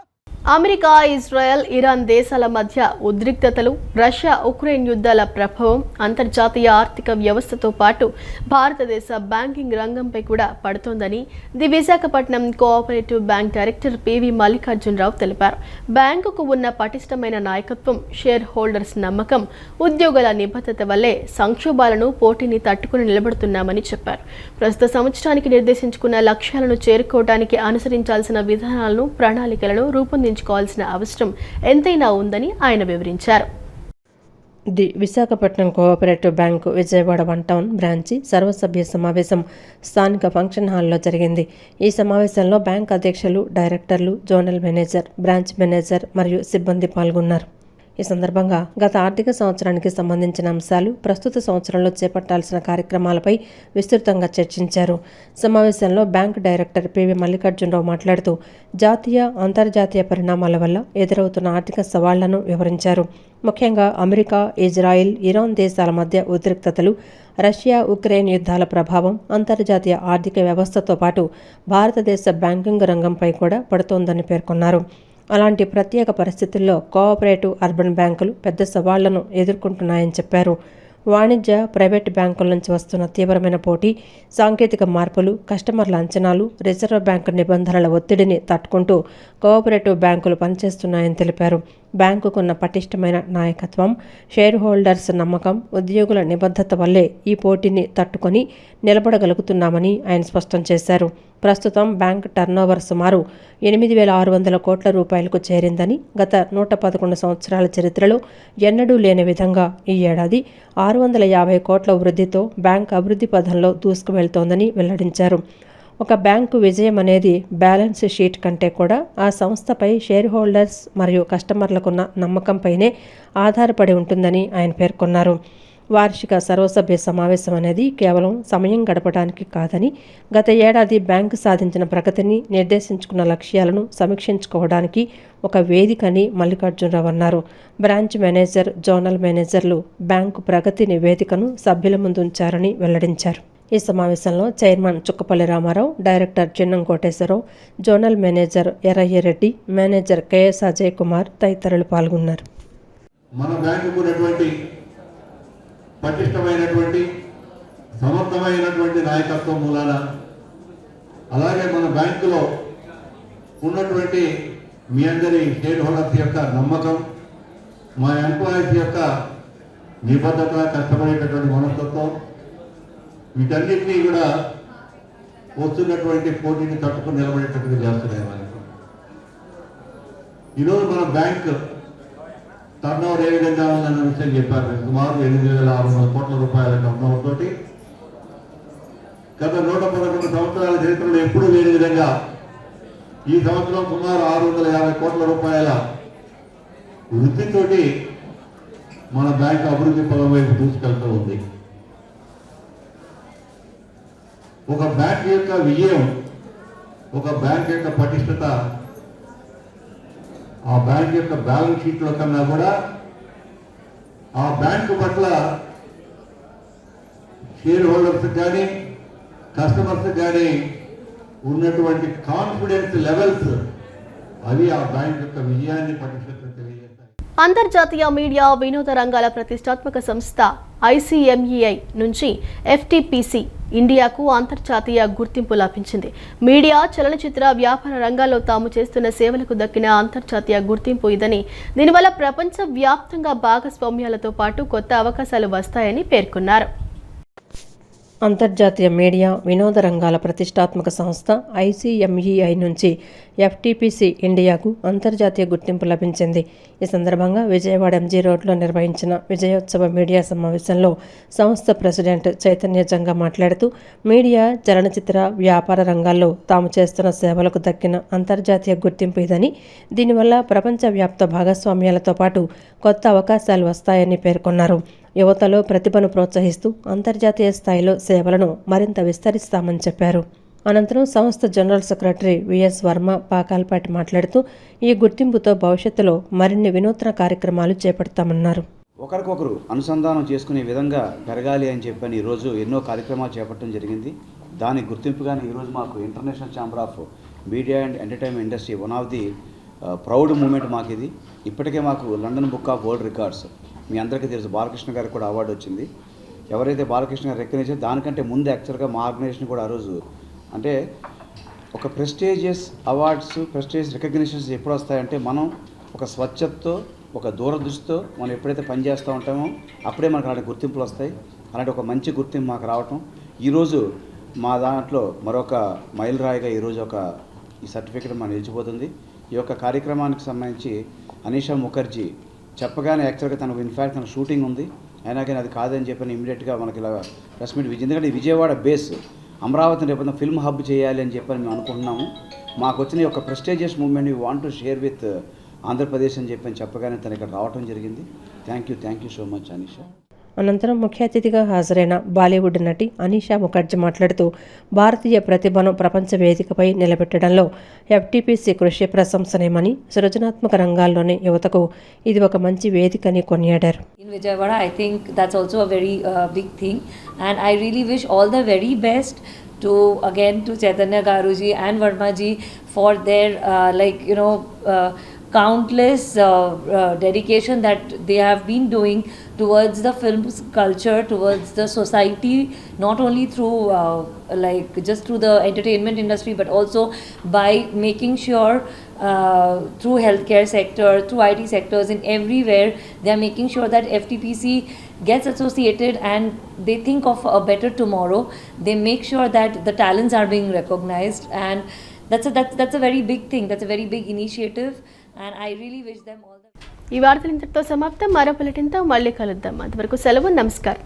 అమెరికా, ఇజ్రాయెల్, ఇరాన్ దేశాల మధ్య ఉద్రిక్తతలు, రష్యా ఉక్రెయిన్ యుద్ధాల ప్రభావం అంతర్జాతీయ ఆర్థిక వ్యవస్థతో పాటు భారతదేశ బ్యాంకింగ్ రంగంపై కూడా పడుతోందని the Visakhapatnam cooperative bank director PV Mallikarjunarao తెలిపారు. బ్యాంకుకు ఉన్న పటిష్టమైన నాయకత్వం, షేర్ హోల్డర్స్ నమ్మకం, ఉద్యోగుల నిబద్ధత వల్లే సంక్షోభాలను, పోటీని తట్టుకుని నిలబడుతున్నామని చెప్పారు. ప్రస్తుత సంవత్సరానికి నిర్దేశించుకున్న లక్ష్యాలను చేరుకోవడానికి అనుసరించాల్సిన విధానాలను, ప్రణాళికలను రూపొందించాల్సిన అవసరం ఎంతైనా ఉందని ఆయన వివరించారు. The Visakhapatnam cooperative bank Vijayawada 1 town branch సర్వసభ్య సమావేశం స్థానిక ఫంక్షన్ హాల్లో జరిగింది. ఈ సమావేశంలో బ్యాంక్ అధ్యక్షులు, డైరెక్టర్లు, జోనల్ మేనేజర్, బ్రాంచ్ మేనేజర్ మరియు సిబ్బంది పాల్గొన్నారు. ఈ సందర్భంగా గత ఆర్థిక సంవత్సరానికి సంబంధించిన అంశాలు, ప్రస్తుత సంవత్సరంలో చేపట్టాల్సిన కార్యక్రమాలపై విస్తృతంగా చర్చించారు. సమావేశంలో బ్యాంక్ డైరెక్టర్ పివి మల్లికార్జునరావు మాట్లాడుతూ జాతీయ, అంతర్జాతీయ పరిణామాల వల్ల ఎదురవుతున్న ఆర్థిక సవాళ్లను వివరించారు. ముఖ్యంగా అమెరికా, ఇజ్రాయిల్, ఇరాన్ దేశాల మధ్య ఉద్రిక్తతలు, రష్యా ఉక్రెయిన్ యుద్ధాల ప్రభావం అంతర్జాతీయ ఆర్థిక వ్యవస్థతో పాటు భారతదేశ బ్యాంకింగ్ రంగంపై కూడా పడుతోందని పేర్కొన్నారు. అలాంటి ప్రత్యేక పరిస్థితుల్లో కోఆపరేటివ్ అర్బన్ బ్యాంకులు పెద్ద సవాళ్లను ఎదుర్కొంటున్నాయని చెప్పారు. వాణిజ్య, ప్రైవేటు బ్యాంకుల నుంచి వస్తున్న తీవ్రమైన పోటీ, సాంకేతిక మార్పులు, కస్టమర్ల అంచనాలు, రిజర్వ్ బ్యాంకు నిబంధనల ఒత్తిడిని తట్టుకుంటూ కోఆపరేటివ్ బ్యాంకులు పనిచేస్తున్నాయని తెలిపారు. బ్యాంకుకున్న పటిష్టమైన నాయకత్వం, షేర్ హోల్డర్స్ నమ్మకం, ఉద్యోగుల నిబద్ధత వల్లే ఈ పోటీని తట్టుకొని నిలబడగలుగుతున్నామని ఆయన స్పష్టం చేశారు. ప్రస్తుతం బ్యాంక్ టర్నోవర్ సుమారు 8,600 కోట్ల రూపాయలకు చేరిందని, గత 111 సంవత్సరాల చరిత్రలో ఎన్నడూ లేని విధంగా ఈ ఏడాది 650 కోట్ల వృద్ధితో బ్యాంక్ అభివృద్ధి పథంలో దూసుకువెళ్తోందని వెల్లడించారు. ఒక బ్యాంకు విజయం అనేది బ్యాలెన్స్ షీట్ కంటే కూడా ఆ సంస్థపై షేర్ హోల్డర్స్ మరియు కస్టమర్లకున్న నమ్మకంపైనే ఆధారపడి ఉంటుందని ఆయన పేర్కొన్నారు. వార్షిక సర్వసభ్య సమావేశం అనేది కేవలం సమయం గడపడానికి కాదని, గత ఏడాది బ్యాంకు సాధించిన ప్రగతిని, నిర్దేశించుకున్న లక్ష్యాలను సమీక్షించుకోవడానికి ఒక వేదికని మల్లికార్జునరావు అన్నారు. బ్రాంచ్ మేనేజర్, జోనల్ మేనేజర్లు బ్యాంకు ప్రగతి నివేదికను సభ్యుల ముందు ఉంచారని వెల్లడించారు. ఈ సమావేశంలో chairman Chukkapalli Ramarao, director Chinnam Koteswararao, zonal manager Errayyareddy, manager KS Ajay Kumar తదితరులు పాల్గొన్నారు. మన బ్యాంకుకు ఉన్నటువంటి పటిష్టమైనటువంటి సమర్థమైనటువంటి నాయకత్వం మూలాన, అలాగే మన బ్యాంకులో ఉన్నటువంటి మీ అందరి షేర్ హోల్డర్స్ యొక్క నమ్మకం, మా ఎంప్లాయీస్ యొక్క నిబద్ధత, కష్టపడేటటువంటి మనస్తత్వం, వీటన్నిటినీ కూడా వస్తున్నటువంటి పోటీని తట్టుకుని నిలబడేటట్టుగా చేస్తున్నాయి మనకు. ఈరోజు మన బ్యాంక్ టర్నోవర్ ఏ విధంగా ఉందన్న విషయం చెప్పారు. సుమారు 8,600 కోట్ల రూపాయల టర్నోవర్ తోటి గత 111 సంవత్సరాల చరిత్రలో ఎప్పుడూ లేని విధంగా ఈ సంవత్సరం సుమారు 650 కోట్ల రూపాయల వృద్ధితోటి మన బ్యాంక్ అభివృద్ధి పదం వైపు దూసుకెళ్తూ ఉంది. ఒక బ్యాంక్ యొక్క విజయం, ఒక బ్యాంక్ యొక్క పటిష్టత ఆ బ్యాంక్ యొక్క బ్యాలెన్స్ షీట్లో కన్నా కూడా ఆ బ్యాంకు పట్ల షేర్ హోల్డర్స్ కానీ కస్టమర్స్ కానీ ఉన్నటువంటి కాన్ఫిడెన్స్ లెవెల్స్ అవి ఆ బ్యాంక్ యొక్క విజయాన్ని పటిష్టత తెలియజేస్తాయి. అంతర్జాతీయ మీడియా వినోద రంగాల ప్రతిష్టాత్మక సంస్థ ICMEI నుంచి FTPC ఇండియాకు అంతర్జాతీయ గుర్తింపు లభించింది. మీడియా, చలనచిత్ర, వ్యాపార రంగాల్లో తాము చేస్తున్న సేవలకు దక్కిన అంతర్జాతీయ గుర్తింపు ఇదని, దీనివల్ల ప్రపంచ వ్యాప్తంగా భాగస్వామ్యాలతో పాటు కొత్త అవకాశాలు వస్తాయని పేర్కొన్నారు. అంతర్జాతీయ మీడియా వినోద రంగాల ప్రతిష్టాత్మక సంస్థ ICMEI నుంచి FTPC ఇండియాకు అంతర్జాతీయ గుర్తింపు లభించింది. ఈ సందర్భంగా విజయవాడ MG రోడ్లో నిర్వహించిన విజయోత్సవ మీడియా సమావేశంలో సంస్థ ప్రెసిడెంట్ చైతన్య జంగా మాట్లాడుతూ, మీడియా, చలనచిత్ర, వ్యాపార రంగాల్లో తాము చేస్తున్న సేవలకు దక్కిన అంతర్జాతీయ గుర్తింపు ఇదని, దీనివల్ల ప్రపంచవ్యాప్త భాగస్వామ్యాలతో పాటు కొత్త అవకాశాలు వస్తాయని పేర్కొన్నారు. యువతలో ప్రతిభను ప్రోత్సహిస్తూ అంతర్జాతీయ స్థాయిలో సేవలను మరింత విస్తరిస్తామని చెప్పారు. అనంతరం సంస్థ జనరల్ సెక్రటరీ విఎస్ వర్మ పాకాల్పాటి మాట్లాడుతూ, ఈ గుర్తింపుతో భవిష్యత్తులో మరిన్ని వినూత్న కార్యక్రమాలు చేపడతామన్నారు. ఒకరికొకరు అనుసంధానం చేసుకునే విధంగా పెరగాలి అని చెప్పని ఈరోజు ఎన్నో కార్యక్రమాలు చేపట్టడం జరిగింది. దానికి గుర్తింపుగానే ఈరోజు మాకు international chamber of media and entertainment industry one of the proud moment మాకు ఇది. ఇప్పటికే మాకు London book of world records, మీ అందరికీ తెలుసు, బాలకృష్ణ గారికి కూడా అవార్డు వచ్చింది. ఎవరైతే బాలకృష్ణ గారు రికగ్నైజ్ దానికంటే ముందు యాక్చువల్గా మా ఆర్గనైజేషన్ కూడా ఆ రోజు అంటే ఒక ప్రెస్టీజియస్ అవార్డ్స్, ప్రెస్టీజియస్ రికగ్నిషన్స్ ఎప్పుడు వస్తాయంటే మనం ఒక స్వచ్ఛతతో, ఒక దూరదృష్టితో మనం ఎప్పుడైతే పనిచేస్తూ ఉంటామో అప్పుడే మనకు అలాంటి గుర్తింపులు వస్తాయి. అలాంటి ఒక మంచి గుర్తింపు మాకు రావటం ఈరోజు మా దాంట్లో మరొక మైలురాయిగా ఈరోజు ఈ సర్టిఫికేట్ మనం నిలిచిపోతుంది. ఈ యొక్క కార్యక్రమానికి సంబంధించి అనీషా ముఖర్జీ చెప్పగానే యాక్చువల్గా తనకు ఇన్ఫ్యాక్ట్ తన షూటింగ్ ఉంది, అయినా కానీ అది కాదని చెప్పని ఇమీడియట్గా మనకి ఇలా ప్రెస్ మీట్ ఎందుకంటే విజయవాడ బేస్ అమరావతిని రేపు ఫిల్మ్ హబ్ చేయాలి అని చెప్పని మేము అనుకుంటున్నాము. మాకు వచ్చిన ఈ యొక్క prestigious moment we want to share with Andhra Pradesh అని చెప్పగానే తను ఇక్కడ రావడం జరిగింది. Thank you so much Anisha. అనంతరం ముఖ్య అతిథిగా హాజరైన బాలీవుడ్ నటి అనీషా ముఖర్జీ మాట్లాడుతూ, భారతీయ ప్రతిభను ప్రపంచ వేదికపై నిలబెట్టడంలో FTPC కృషి ప్రశంసనీయమని, సృజనాత్మక రంగాల్లోని యువతకు ఇది ఒక మంచి వేదికని కొనియాడారు. In Vijayawada, I think that's also a very big thing, and I really wish all the very best to Chaitanya Garuji and Varmaji for their countless dedication that they have been doing towards the film culture, towards the society, not only through just through the entertainment industry, but also by making sure through healthcare sector, through IT sectors, in everywhere they are making sure that FTPC gets associated and they think of a better tomorrow. They make sure that the talents are being recognized, and that's a very big thing. That's a very big initiative. And I really wish them all the best. ఈ వార్తలు ఇంతటితో సమాప్తం. మరో బులెటిన్తో మళ్ళీ కలుద్దాం. అంతవరకు సెలవు, నమస్కారం.